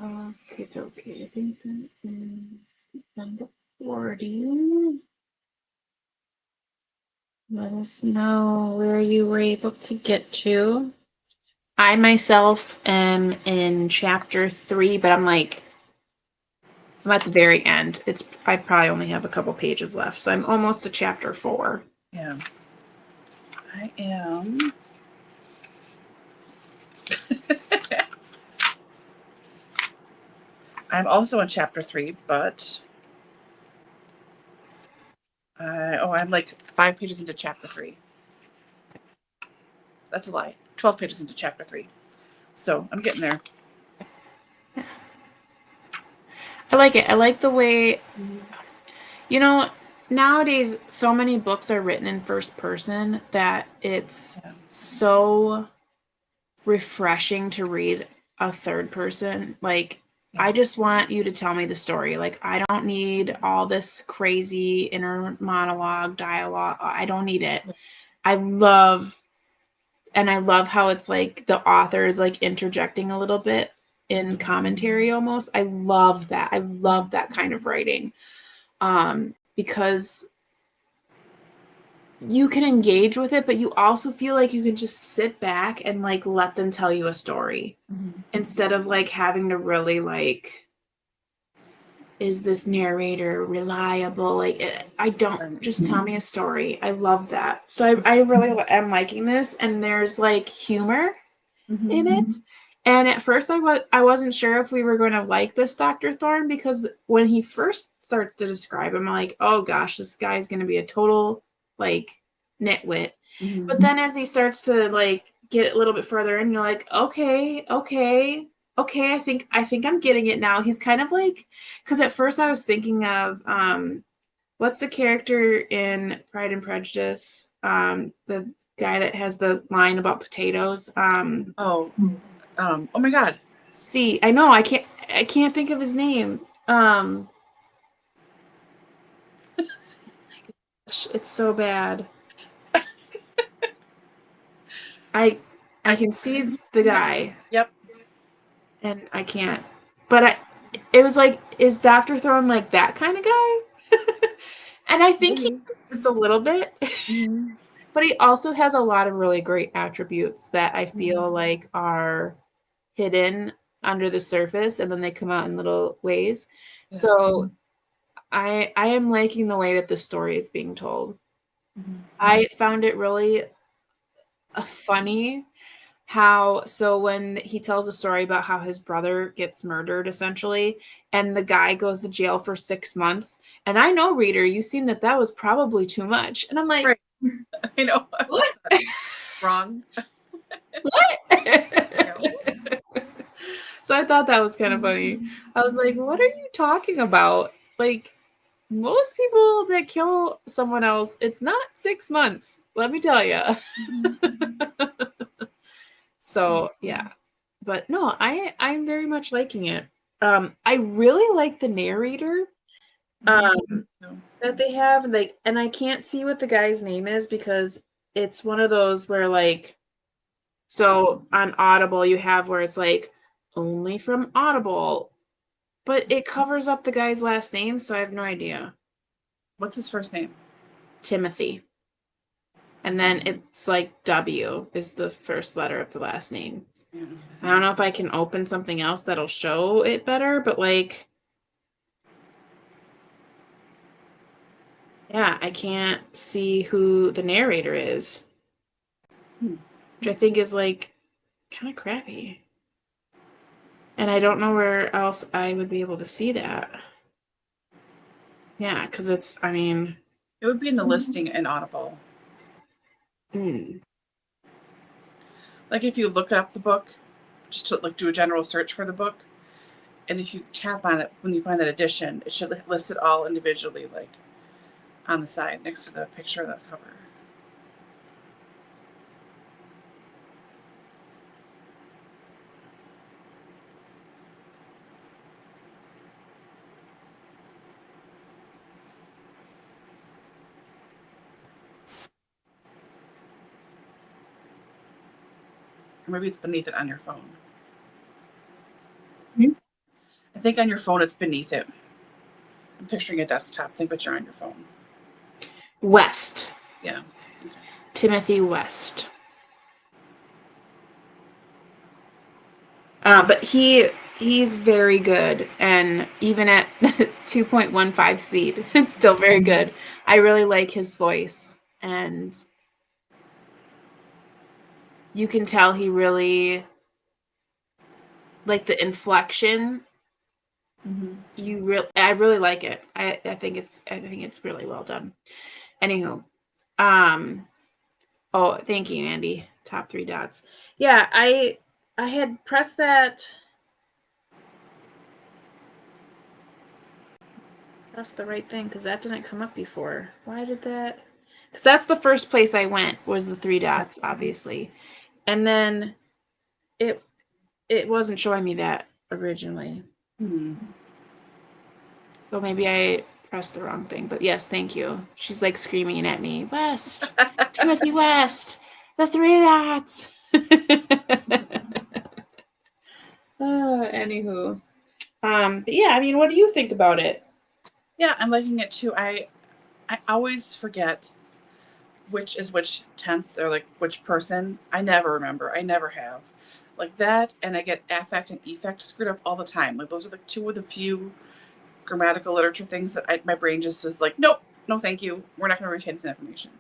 Okay. I think that is number 40. Let us know where you were able to get to. I myself am in chapter 3, but I'm at the very end. I probably only have a couple pages left, so I'm almost to chapter 4. Yeah. I am. I'm also in chapter 3, but I'm like 5 pages into chapter 3. That's a lie. 12 pages into chapter 3. So I'm getting there. I like it. I like the way, nowadays so many books are written in first person that it's so refreshing to read a third person. Like, I just want you to tell me the story. Like, I don't need all this crazy inner monologue dialogue. I don't need it. I love how it's like the author is like interjecting a little bit in commentary almost. I love that. I love that kind of writing. Because you can engage with it, but you also feel like you can just sit back and like let them tell you a story instead of like having to really like, is this narrator reliable? Like, I don't, just tell me a story. I love that. So I really am liking this, and there's like humor in it. And at first I wasn't sure if we were going to like this Dr. Thorne, because when he first starts to describe him, I'm like, oh gosh, this guy's going to be a total like nitwit. But then as he starts to like get a little bit further in, you're like, okay, I think I'm getting it now. He's kind of like, because at first I was thinking of what's the character in Pride and Prejudice? The guy that has the line about potatoes. Oh my God. See, I know I can't think of his name. It's so bad. I can see the guy. Yep. And I can't. But it was like, is Dr. Thorne like that kind of guy? And I think he just a little bit. But he also has a lot of really great attributes that I feel like are hidden under the surface, and then they come out in little ways. Yeah. So I am liking the way that the story is being told. I found it really funny so when he tells a story about how his brother gets murdered essentially, and the guy goes to jail for 6 months, and I know, reader, you've seen that was probably too much, and I'm like, right. I know. What? Wrong. What? So I thought that was kind of funny. I was like, what are you talking about? Like, most people that kill someone else, it's not 6 months, let me tell you. So yeah, but no, I'm very much liking it. I really like the narrator that they have, like, and I can't see what the guy's name is because it's one of those where like, so on Audible you have where it's like only from Audible, but it covers up the guy's last name, so I have no idea. What's his first name? Timothy. And then it's like W is the first letter of the last name. I don't know if I can open something else that'll show it better, but like, yeah, I can't see who the narrator is, which I think is like kind of crappy. And I don't know where else I would be able to see that. Yeah, because it would be in the listing in Audible. Like if you look up the book, just to like do a general search for the book, and if you tap on it when you find that edition, it should list it all individually, like on the side next to the picture of the cover. Or maybe it's beneath it on your phone. think on your phone it's beneath it. I'm picturing a desktop. Think but you're on your phone. West. Yeah. Okay. Timothy West. But he's very good, and even at 2.15 speed, it's still very good. I really like his voice, and you can tell he really like the inflection. I really like it. I think it's really well done. Anywho, oh, thank you, Andy. Top 3 dots. Yeah, I had pressed that. Press the right thing because that didn't come up before. Why did that? Because that's the first place I went was the 3 dots, obviously, and then it wasn't showing me that originally. So maybe I pressed the wrong thing. But yes, thank you. She's like screaming at me, West, Timothy West, the 3 dots. Anywho, but yeah, I mean, what do you think about it? Yeah, I'm liking it too. I always forget which is which tense or like which person. I never remember. I never have. Like that, and I get affect and effect screwed up all the time. Like those are like 2 of the few grammatical literature things that my brain just is like, nope, no, thank you. We're not going to retain this information.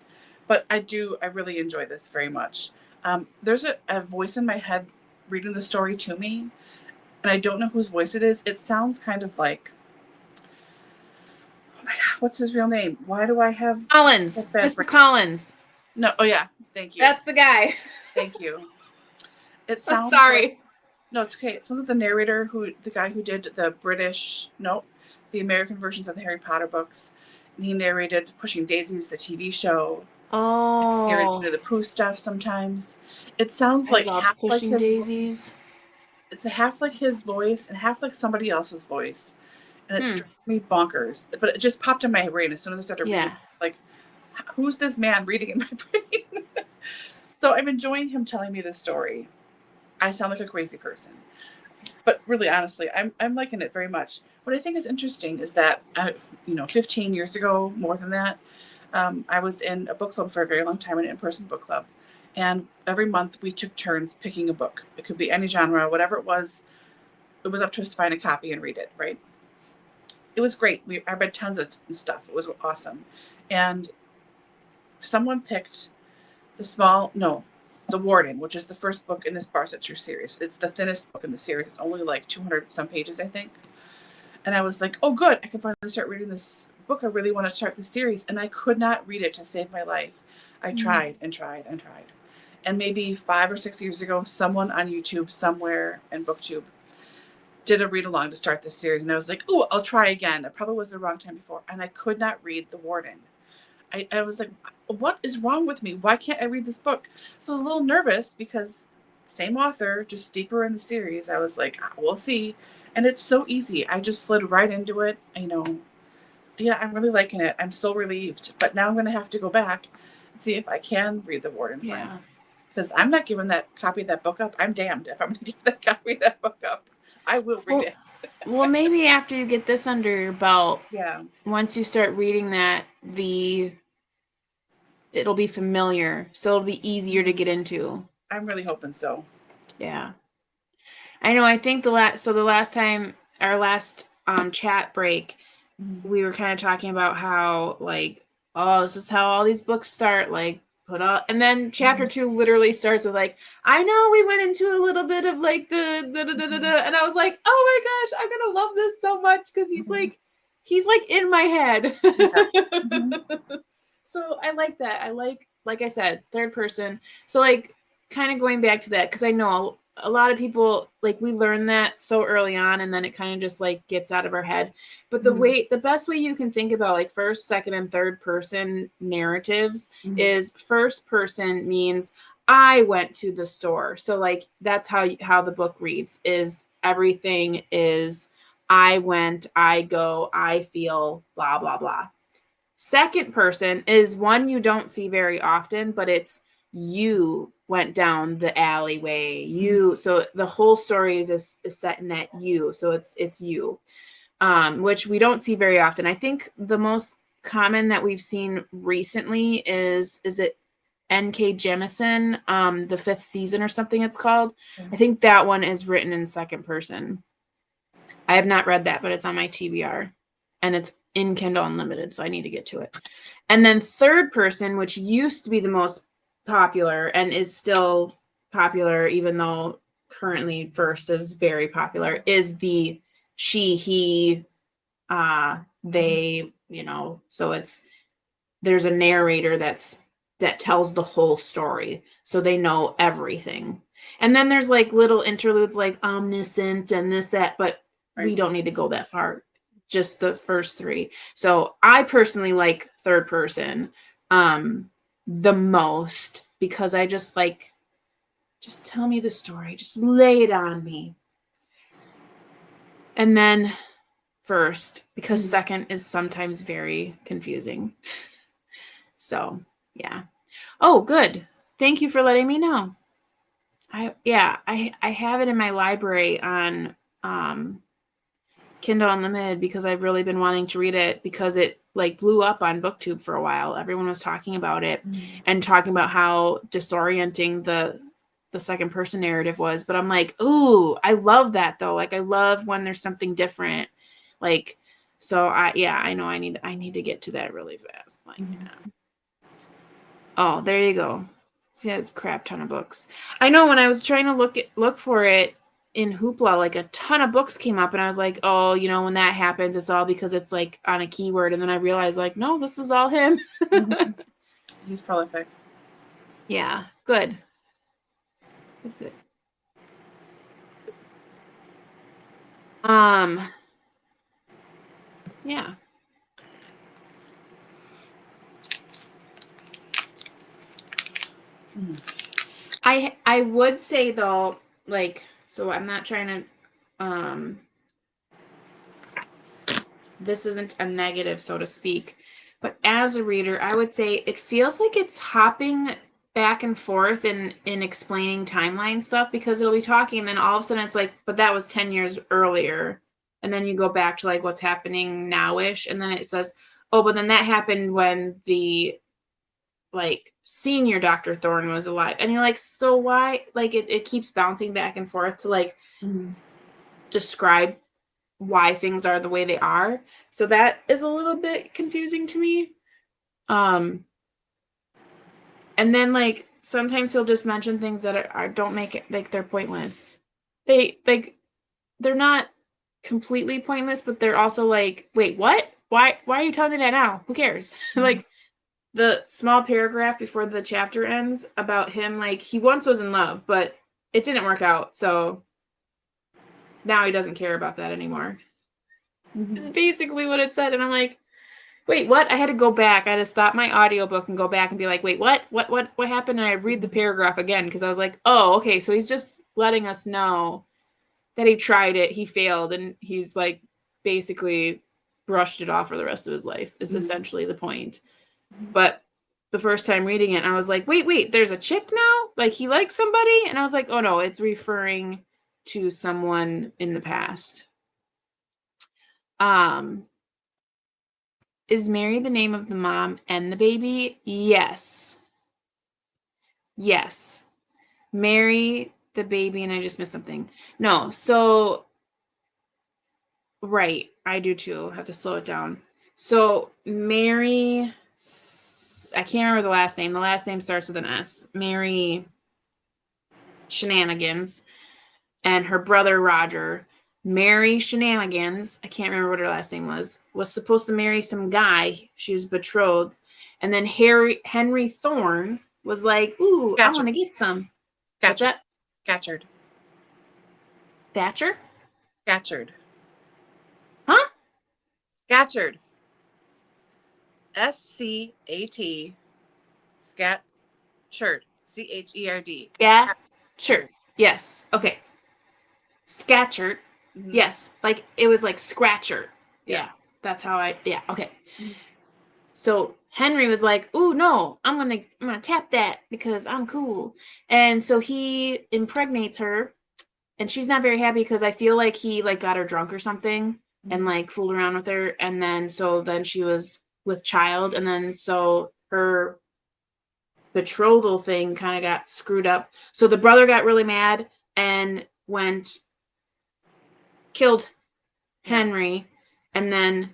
But I really enjoy this very much. There's a voice in my head reading the story to me, and I don't know whose voice it is. It sounds kind of like, oh my God, what's his real name? Why do I have Collins? Mr. Collins. No, oh yeah, thank you. That's the guy. Thank you. It sounds. I'm sorry. Like, no, it's okay. It sounds like the narrator the guy who did the American versions of the Harry Potter books, and he narrated Pushing Daisies, the TV show. Oh. He narrated the Pooh stuff sometimes. It sounds like half Pushing like his Daisies. It's a half like his voice and half like somebody else's voice, and it's driving me bonkers. But it just popped in my brain as soon as I started reading. Like, who's this man reading in my brain? So I'm enjoying him telling me this story. I sound like a crazy person, but really, honestly, I'm liking it very much. What I think is interesting is that 15 years ago, more than that, I was in a book club for a very long time, an in-person book club, and every month we took turns picking a book. It could be any genre, whatever it was. It was up to us to find a copy and read it. Right? It was great. I read tons of stuff. It was awesome, and someone picked The Warden, which is the first book in this Barsetshire series. It's the thinnest book in the series. It's only like 200 some pages, I think. And I was like, oh, good. I can finally start reading this book. I really want to start the series. And I could not read it to save my life. I tried and tried and tried. And maybe 5 or 6 years ago, someone on YouTube somewhere and BookTube did a read along to start this series. And I was like, oh, I'll try again. It probably was the wrong time before. And I could not read The Warden. I was like, what is wrong with me? Why can't I read this book? So I was a little nervous because same author, just deeper in the series. I was like, we'll see. And it's so easy. I just slid right into it. Yeah, I'm really liking it. I'm so relieved. But now I'm going to have to go back and see if I can read The Warden. Yeah. Because I'm not giving that copy of that book up. I'm damned if I'm going to give that copy of that book up. I will read it. Well, maybe after you get this under your belt, yeah. Once you start reading that, it'll be familiar, so it'll be easier to get into. I'm really hoping so. Yeah. I know. I think the last time, our last chat break, we were kind of talking about how like, oh, this is how all these books start. Like, and then chapter 2 literally starts with like, I know we went into a little bit of like the da da da da da, and I was like, oh my gosh, I'm gonna love this so much because he's like in my head. So I like that. I like I said, third person. So like kind of going back to that, because I know a lot of people, like, we learn that so early on and then it kind of just like gets out of our head. But the best way you can think about like first, second, and third person narratives is first person means I went to the store. So like that's how the book reads, is everything is I went, I go, I feel, blah, blah, blah. Second person is one you don't see very often, but it's you went down the alleyway. You, so the whole story is set in that you. So it's you, which we don't see very often. I think the most common that we've seen recently is it N.K. Jemisin, the 5th season or something it's called. I think that one is written in second person. I have not read that, but it's on my TBR and it's in Kindle Unlimited, so I need to get to it. And then third person, which used to be the most popular and is still popular, even though currently first is very popular, is the she, he, they, you know, so there's a narrator that tells the whole story, so they know everything. And then there's like little interludes like omniscient and this, that, but we don't need to go that far. Just the first 3. So I personally like third person the most, because I just like, just tell me the story, just lay it on me. And then first, because second is sometimes very confusing. So yeah. Oh, good. Thank you for letting me know. I have it in my library on Kindle Unlimited, because I've really been wanting to read it, because it like blew up on BookTube for a while. Everyone was talking about it and talking about how disorienting the second person narrative was. But I'm like, ooh, I love that though. Like I love when there's something different. Like, so I know I need to get to that really fast. Like, yeah. Oh, there you go. See, it's a crap ton of books. I know when I was trying to look for it in Hoopla, like a ton of books came up, and I was like, oh, you know, when that happens, it's all because it's like on a keyword. And then I realized, like, no, this is all him. He's prolific. Yeah, good. Good. Yeah. I would say though, like, so I'm not trying to this isn't a negative, so to speak, but as a reader, I would say it feels like it's hopping back and forth in explaining timeline stuff, because it'll be talking and then all of a sudden it's like, but that was 10 years earlier, and then you go back to like what's happening now-ish, and then it says, oh, but then that happened when the like senior Dr. Thorne was alive, and you're like, so why? Like it keeps bouncing back and forth to like describe why things are the way they are. So that is a little bit confusing to me. And then like sometimes he'll just mention things that are don't make it, like they're pointless. They're not completely pointless, but they're also like, wait, what? Why are you telling me that now? Who cares? Like the small paragraph before the chapter ends about him, like he once was in love, but it didn't work out. So now he doesn't care about that anymore. Is basically what it said. And I'm like, wait, what? I had to go back. I had to stop my audiobook and go back and be like, wait, what happened? And I read the paragraph again, because I was like, oh, okay, so he's just letting us know that he tried it, he failed, and he's like basically brushed it off for the rest of his life is essentially the point. But the first time reading it, I was like, wait, there's a chick now? Like he likes somebody? And I was like, oh no, it's referring to someone in the past. Is Mary the name of the mom and the baby? Yes. Mary, the baby, and I just missed something. No, so, right, I do too. I have to slow it down. So Mary, I can't remember the last name. The last name starts with an S. Mary Shenanigans, and her brother Roger. Mary Shenanigans, I can't remember what her last name was supposed to marry some guy. She was betrothed. And then Henry Thorne was like, ooh, I want to get some. What's that? Scatcherd. Thatcher? Scatcherd. Huh? Scatcherd. S-C-A-T. Scatcherd. C-H-E-R-D. Scatcherd. Yes. Okay. Scatcherd. Yes. Like it was like Scratcher. Yeah. That's how okay. So Henry was like, "Ooh, no, I'm gonna tap that because I'm cool." And so he impregnates her, and she's not very happy because I feel like he like got her drunk or something and like fooled around with her, and then she was with child, and then so her betrothal thing kind of got screwed up. So the brother got really mad and killed Henry, and then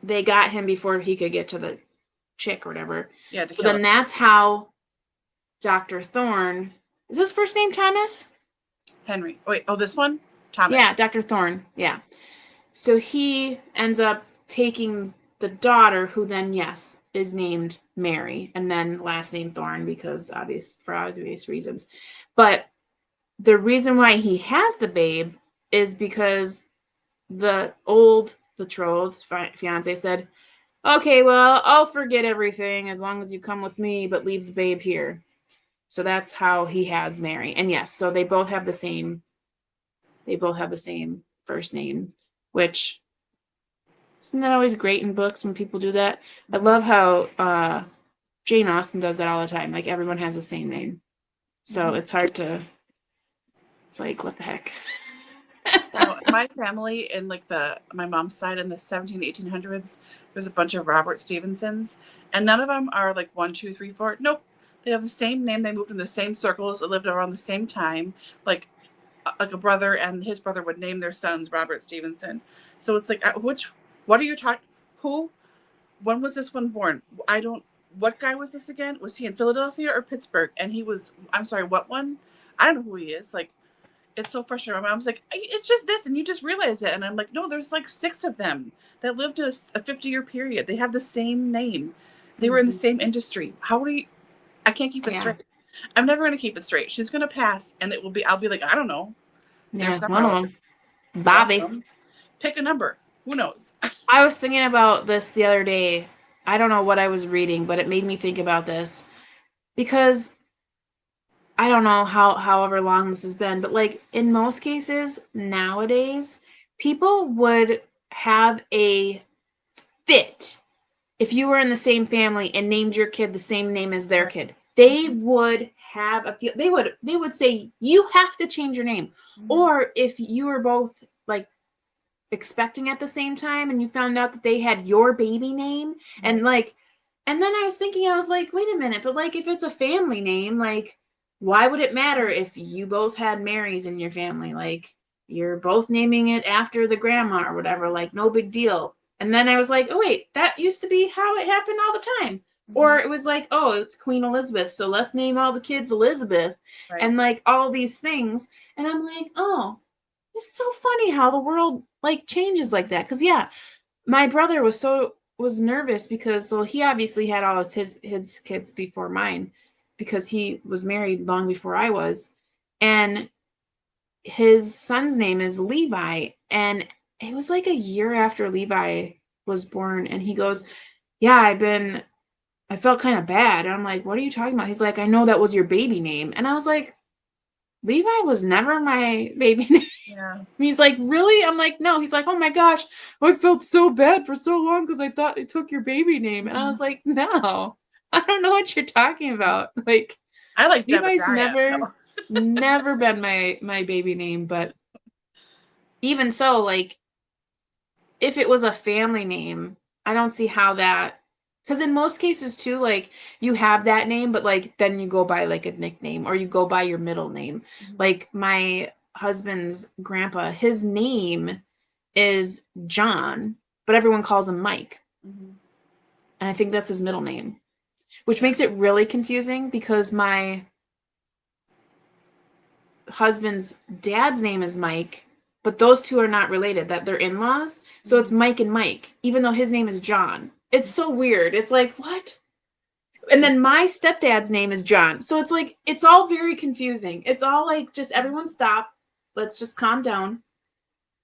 they got him before he could get to the chick or whatever. Yeah. So then that's how Dr. Thorne, is his first name Thomas? Henry. Wait, oh, this one? Thomas. Yeah, Dr. Thorne. Yeah. So he ends up taking the daughter, who then, yes, is named Mary, and then last name Thorne for obvious reasons. But the reason why he has the babe is because the old betrothed fiance said, "Okay, well, I'll forget everything as long as you come with me, but leave the babe here." So that's how he has Mary. And yes, so they both have the same first name, which isn't that always great in books when people do that? I love how Jane Austen does that all the time. Like everyone has the same name. So it's like, what the heck? My family in like my mom's side in the 1800s, there's a bunch of Robert Stevensons, and none of them are like 1, 2, 3, 4. Nope. They have the same name. They moved in the same circles. They lived around the same time. Like a brother and his brother would name their sons Robert Stevenson. So it's like, what are you talking? Who? When was this one born? What guy was this again? Was he in Philadelphia or Pittsburgh? And I'm sorry, what one? I don't know who he is. Like, it's so frustrating. My mom's like, it's just this, and you just realize it. And I'm like, no, there's like 6 of them that lived in a 50-year period. They have the same name. They were in the same industry. I can't keep it straight. I'm never going to keep it straight. She's going to pass, and I'll be like, I don't know. Yeah, one of them. Bobby. Pick a number. Who knows? I was thinking about this the other day. I don't know what I was reading, but it made me think about this because I don't know however long this has been, but like in most cases nowadays, people would have a fit if you were in the same family and named your kid the same name as their kid. They would have they would say you have to change your name. Or if you were both like expecting at the same time and you found out that they had your baby name and then I was thinking, I was like, wait a minute, but like if it's a family name, like why would it matter if you both had Marys in your family? Like you're both naming it after the grandma or whatever, like no big deal. And then I was like, oh wait, that used to be how it happened all the time. Or it was like, oh, it's Queen Elizabeth, so let's name all the kids Elizabeth, and like all these things. And I'm like, oh, it's so funny how the world like changes like that. Because yeah, my brother was nervous because he obviously had all his kids before mine because he was married long before I was, and his son's name is Levi, and it was like a year after Levi was born, and he goes, yeah, I felt kind of bad. And I'm like, what are you talking about? He's like, I know that was your baby name. And I was like, Levi was never my baby name. Yeah. He's like, really? I'm like, no. He's like, oh my gosh, I felt so bad for so long because I thought it took your baby name. And I was like, no, I don't know what you're talking about. Like, I like Levi's never been my baby name. But even so, like, if it was a family name, I don't see how that, because in most cases too, like you have that name, but like then you go by like a nickname or you go by your middle name. Like my husband's grandpa, his name is John, but everyone calls him Mike. And I think that's his middle name, which makes it really confusing because my husband's dad's name is Mike, but those two are not related, that they're in-laws. So it's Mike and Mike, even though his name is John. It's so weird. It's like, what? And then my stepdad's name is John. So it's like, it's all very confusing. It's all like, just everyone stop. Let's just calm down.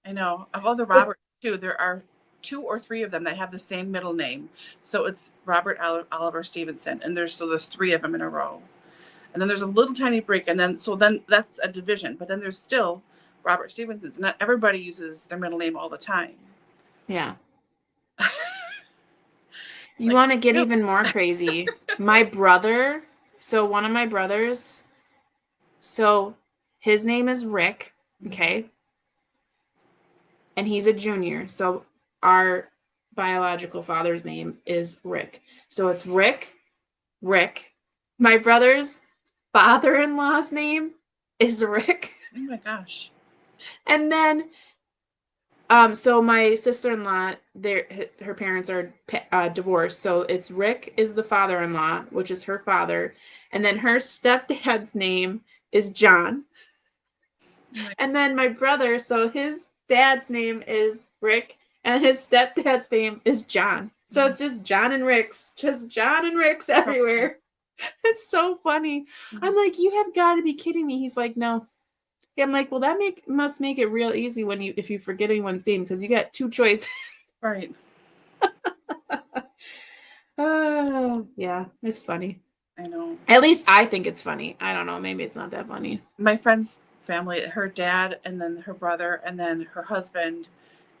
I know. Of all the Roberts too, there are 2 or 3 of them that have the same middle name. So it's Robert Oliver Stevenson. And there's 3 of them in a row. And then there's a little tiny break. And then that's a division. But then there's still Robert Stevenson. Not everybody uses their middle name all the time. Yeah. You want to get even more crazy? My brother, so one of my brothers, so his name is Rick, okay? And he's a junior. So our biological father's name is Rick. So it's Rick. My brother's father-in-law's name is Rick. Oh my gosh. And then so my sister-in-law, her parents are divorced. So it's Rick is the father-in-law, which is her father. And then her stepdad's name is John. And then my brother, so his dad's name is Rick, and his stepdad's name is John. So it's just John and Rick's everywhere. It's so funny. I'm like, you have got to be kidding me. He's like, no. Yeah, I'm like, well, that must make it real easy if you forget anyone's name, because you got two choices. Right. Oh, yeah, it's funny. I know. At least I think it's funny. I don't know. Maybe it's not that funny. My friend's family, her dad, and then her brother, and then her husband,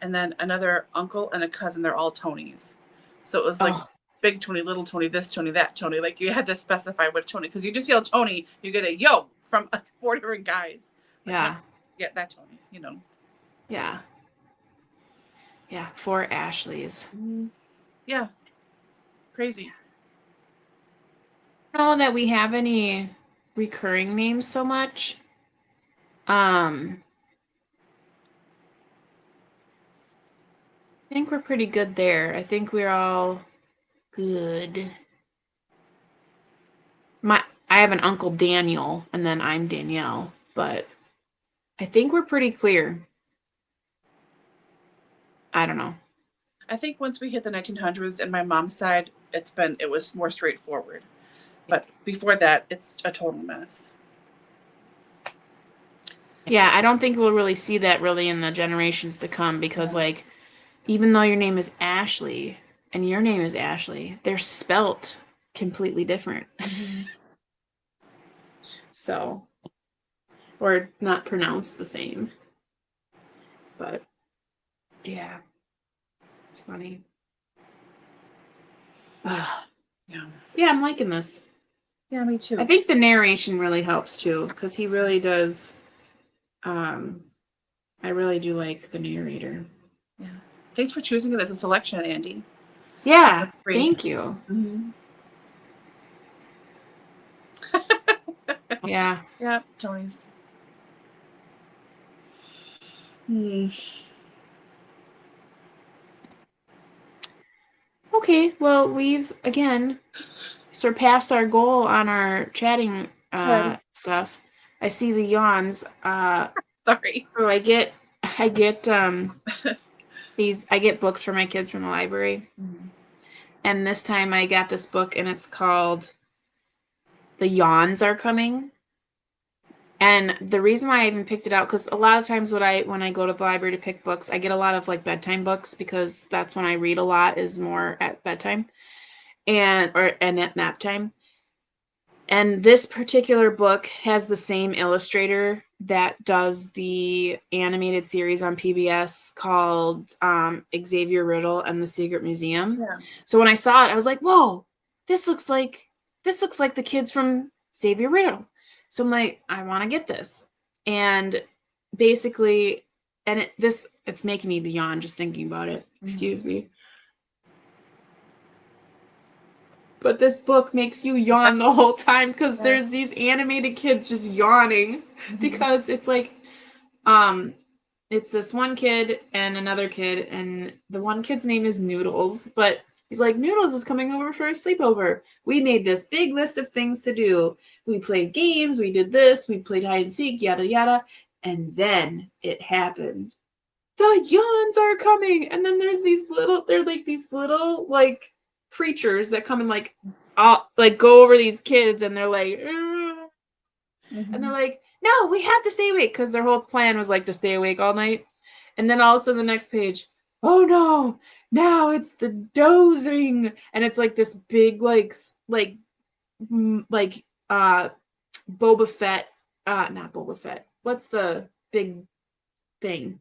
and then another uncle and a cousin, they're all Tonys. So it was like big Tony, little Tony, this Tony, that Tony. Like you had to specify what Tony, because you just yell Tony, you get a yo from 4 different guys. Like, yeah. Yeah, that Tony, you know. Yeah. Yeah, 4 Ashleys. Yeah. Crazy. I don't know that we have any recurring names so much. I think we're pretty good there. I think we're all good. I have an Uncle Daniel, and then I'm Danielle, but I think we're pretty clear. I don't know. I think once we hit the 1900s and my mom's side, it was more straightforward. But before that, it's a total mess. Yeah, I don't think we'll really see that really in the generations to come, because like, even though your name is Ashley and your name is Ashley, they're spelt completely different. So, or not pronounced the same. But yeah, it's funny. Yeah, I'm liking this. Yeah, me too. I think the narration really helps too, because he really does. I really do like the narrator. Yeah. Thanks for choosing it as a selection, Andy. Yeah, thank you. Yeah. Yeah, Tony's. Okay, well, we've again surpassed our goal on our chatting stuff. I see the yawns. Sorry. So I get I get books for my kids from the library. And this time I got this book, and it's called The Yawns Are Coming. And the reason why I even picked it out, because a lot of times when I go to the library to pick books, I get a lot of like bedtime books, because that's when I read a lot, is more at bedtime and at nap time. And this particular book has the same illustrator that does the animated series on PBS called Xavier Riddle and the Secret Museum. Yeah. So when I saw it, I was like, whoa, this looks like the kids from Xavier Riddle. So I'm like, I want to get this. And basically, and it's making me yawn just thinking about it. Excuse me. But this book makes you yawn the whole time, because there's these animated kids just yawning, because it's like, it's this one kid and another kid, and the one kid's name is Noodles, but he's like, Noodles is coming over for a sleepover. We made this big list of things to do. We played games, we did this, we played hide and seek, yada, yada. And then it happened. The yawns are coming. And then there's these little creatures that come and like go over these kids, and they're like, and they're like, no, we have to stay awake, because their whole plan was like to stay awake all night. And then all of a sudden the next page, oh no, now it's the dozing, and it's like this big Boba Fett, not Boba Fett. What's the big thing?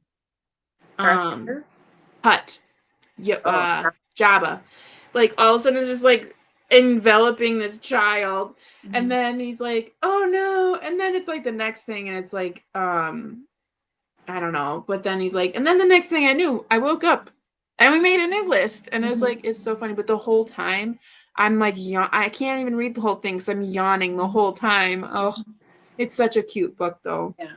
Hut. Jabba. like all of a sudden it's just like enveloping this child. Mhm. And then he's like, oh no. And then it's like the next thing, and it's like, I don't know. But then he's like, and then the next thing I knew, I woke up and we made a new list. And it was like, it's so funny. But the whole time I'm like, I can't even read the whole thing because I'm yawning the whole time. Oh, it's such a cute book though. Yeah.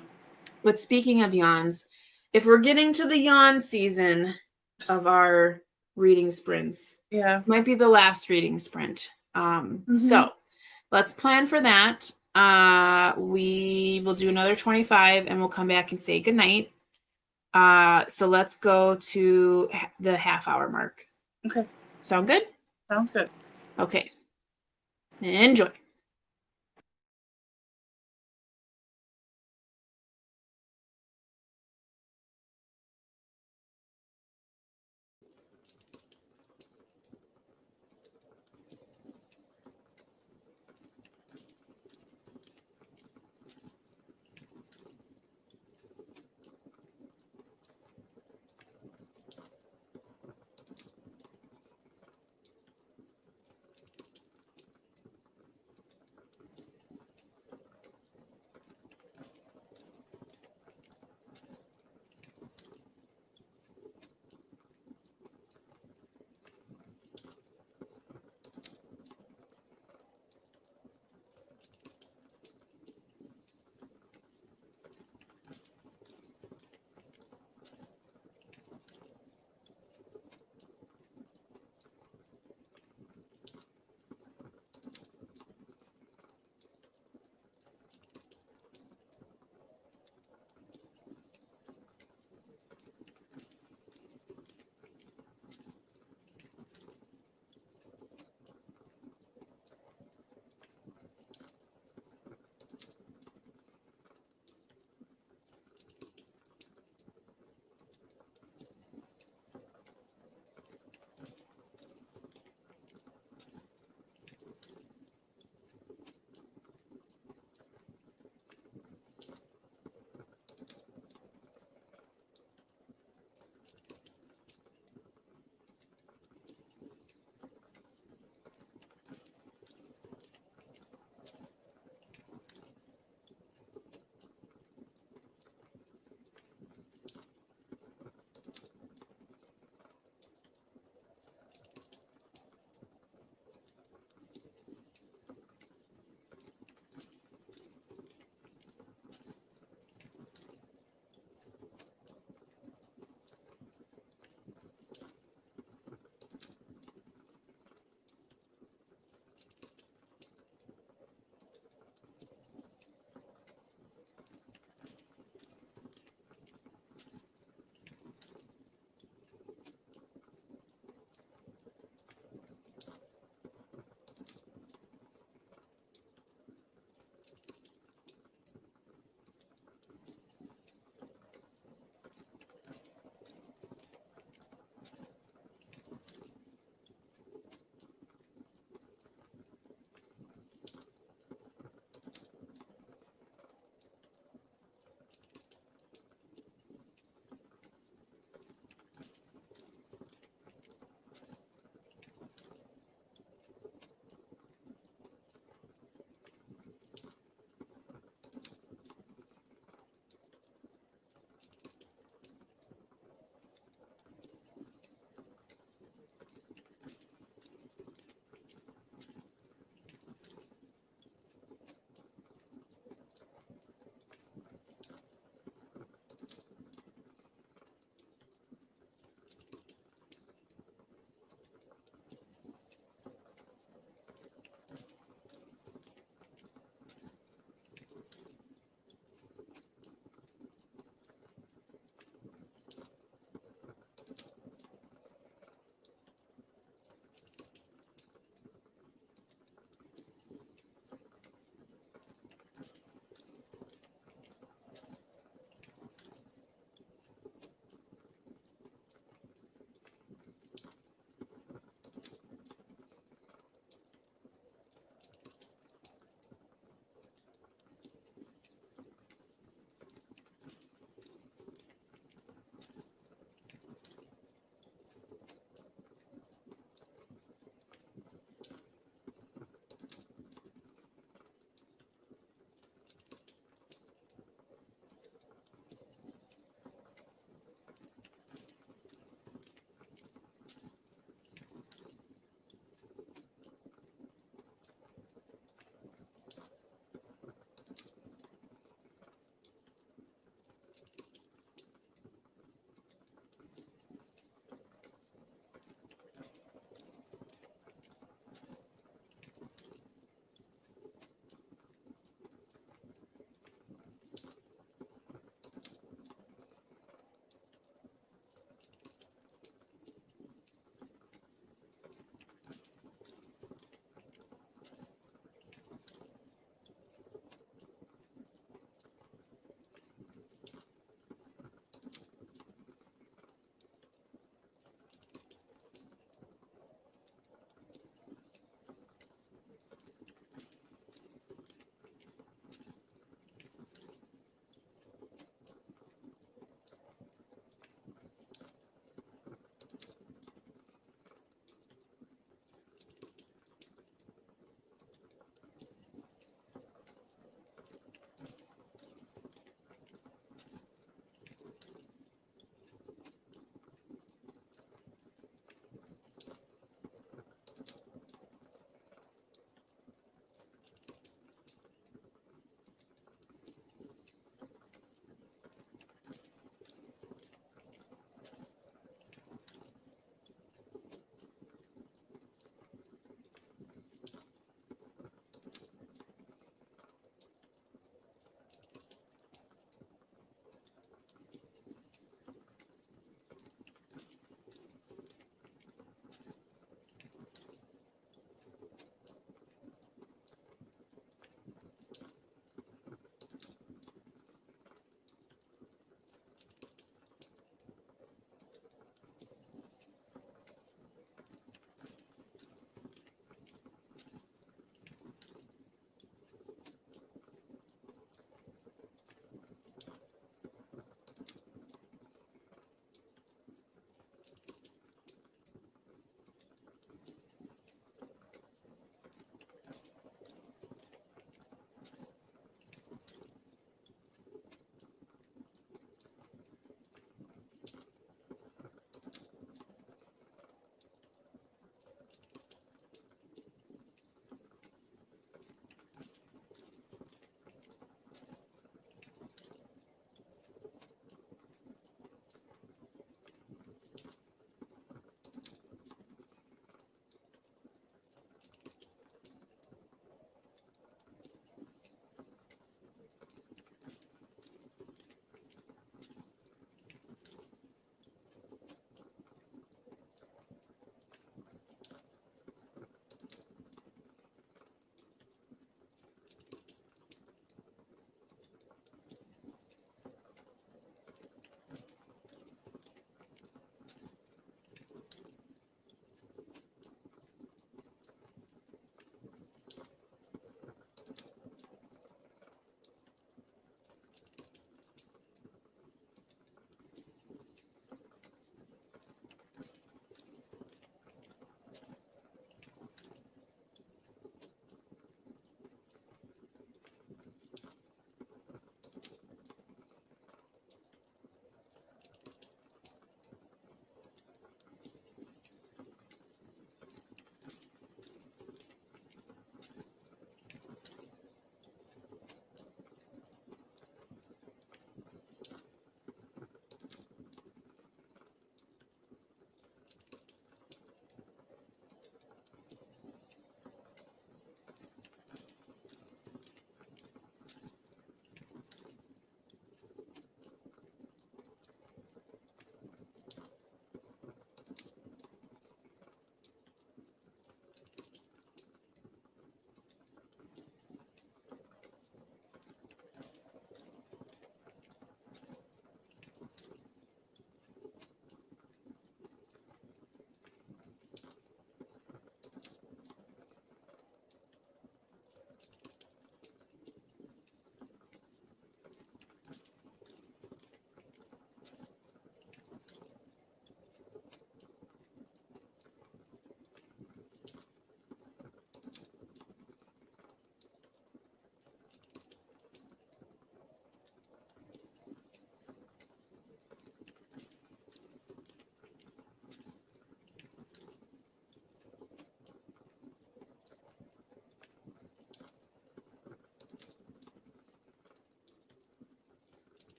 But speaking of yawns, if we're getting to the yawn season of our reading sprints, Yeah. this might be the last reading sprint. So let's plan for that. We will do another 25 and we'll come back and say goodnight. So let's go to the half-hour mark. Okay. Sound good? Sounds good. Okay. Enjoy.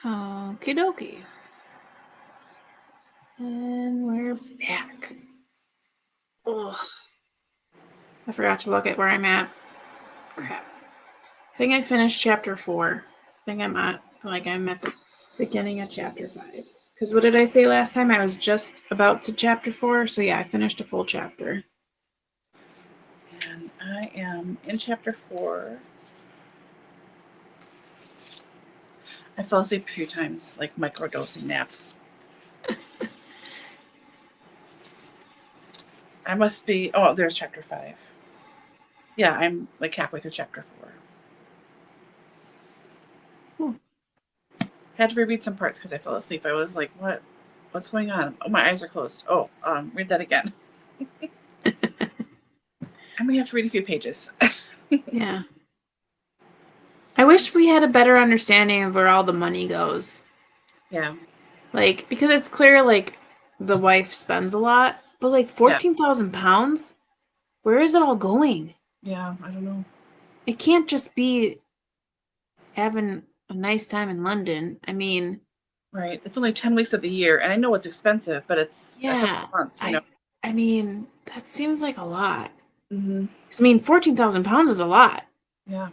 Okie dokie. And we're back. Ugh. I forgot to look at where I'm at. Crap. I think I finished chapter 4. I think I'm at the beginning of chapter 5. Because what did I say last time? I was just about to chapter 4. So yeah, I finished a full chapter. And I am in chapter 4. I fell asleep a few times, like microdosing naps. I must be. Oh, there's chapter 5. Yeah, I'm like halfway through chapter 4. Had to reread some parts because I fell asleep. I was like, what's going on? Oh, my eyes are closed. Oh, read that again. I may have to read a few pages. Yeah. I wish we had a better understanding of where all the money goes. Yeah. Like, because it's clear, like, the wife spends a lot, but like 14,000 pounds? Where is it all going? Yeah, I don't know. It can't just be having a nice time in London. I mean, right. It's only 10 weeks of the year, and I know it's expensive, but it's a couple of months, you know. I mean, that seems like a lot. Mm-hmm. I mean, 14,000 pounds is a lot. Yeah.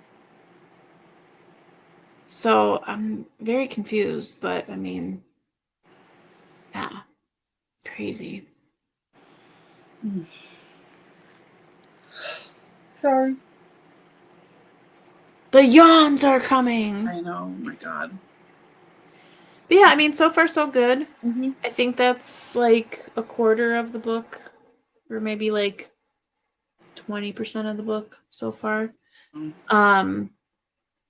So I'm very confused, but I mean, yeah, crazy. Sorry. The yawns are coming. I know. Oh my God. But yeah, I mean, so far so good. Mm-hmm. I think that's like a quarter of the book, or maybe like 20% of the book so far. This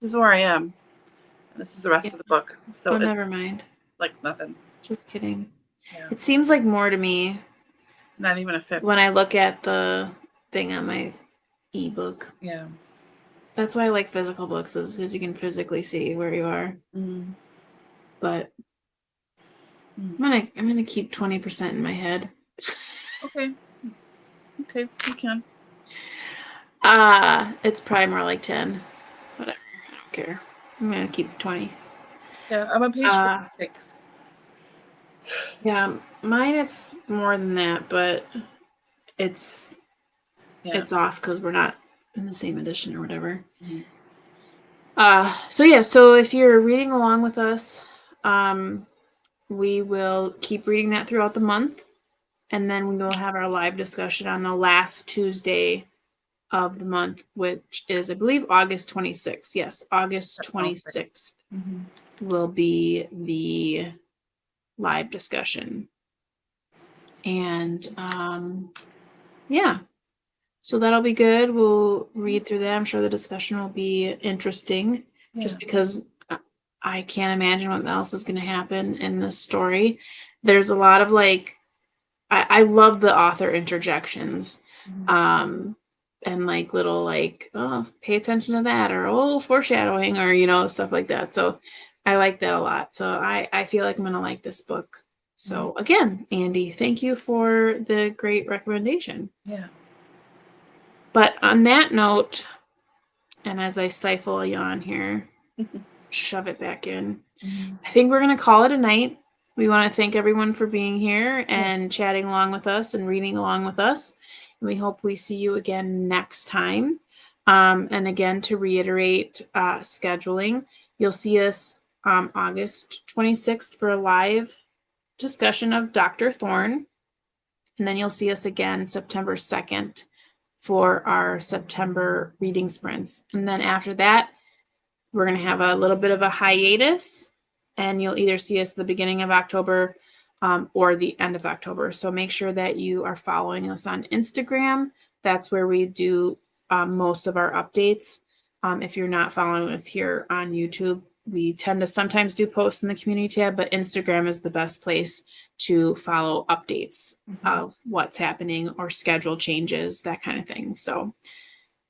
is where I am. This is the rest of the book. So never mind. Like nothing. Just kidding. Yeah. It seems like more to me. Not even a fifth. When I look at the thing on my ebook. Yeah. That's why I like physical books, is because you can physically see where you are. Mm. But I'm gonna keep 20% in my head. Okay. Okay, you can. It's probably more like 10. Whatever. I don't care. I'm gonna keep 20. Yeah, I'm on page 56. Yeah, mine is more than that, but it's off because we're not in the same edition or whatever. Mm-hmm. So if you're reading along with us, we will keep reading that throughout the month, and then we will have our live discussion on the last Tuesday of the month, which is, I believe, August 26th. Yes, August 26th will be the live discussion. And yeah, so that'll be good. We'll read through that. I'm sure the discussion will be interesting, just because I can't imagine what else is going to happen in this story. There's a lot of like, I love the author interjections, and like little like, oh, pay attention to that, or oh, foreshadowing, or you know, stuff like that. So I like that a lot. So I feel like I'm gonna like this book. So again, Andy, thank you for the great recommendation. Yeah. But on that note, and as I stifle a yawn here, shove it back in, I think we're going to call it a night. We want to thank everyone for being here and chatting along with us and reading along with us. And we hope we see you again next time. And again, to reiterate scheduling, you'll see us August 26th for a live discussion of Dr. Thorne. And then you'll see us again September 2nd for our September reading sprints. And then after that, we're going to have a little bit of a hiatus, and you'll either see us at the beginning of October or the end of October. So make sure that you are following us on Instagram. That's where we do most of our updates. If you're not following us here on YouTube, we tend to sometimes do posts in the community tab, but Instagram is the best place to follow updates of what's happening or schedule changes, that kind of thing. So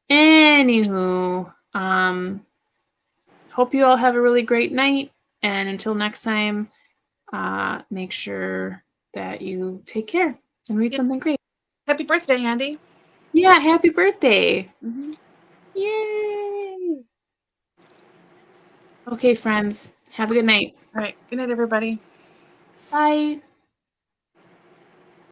anywho, hope you all have a really great night. And until next time, make sure that you take care and read something great. Happy birthday, Andy. Yeah, happy birthday. Yay. Okay, friends, have a good night. All right. Good night, everybody. Bye.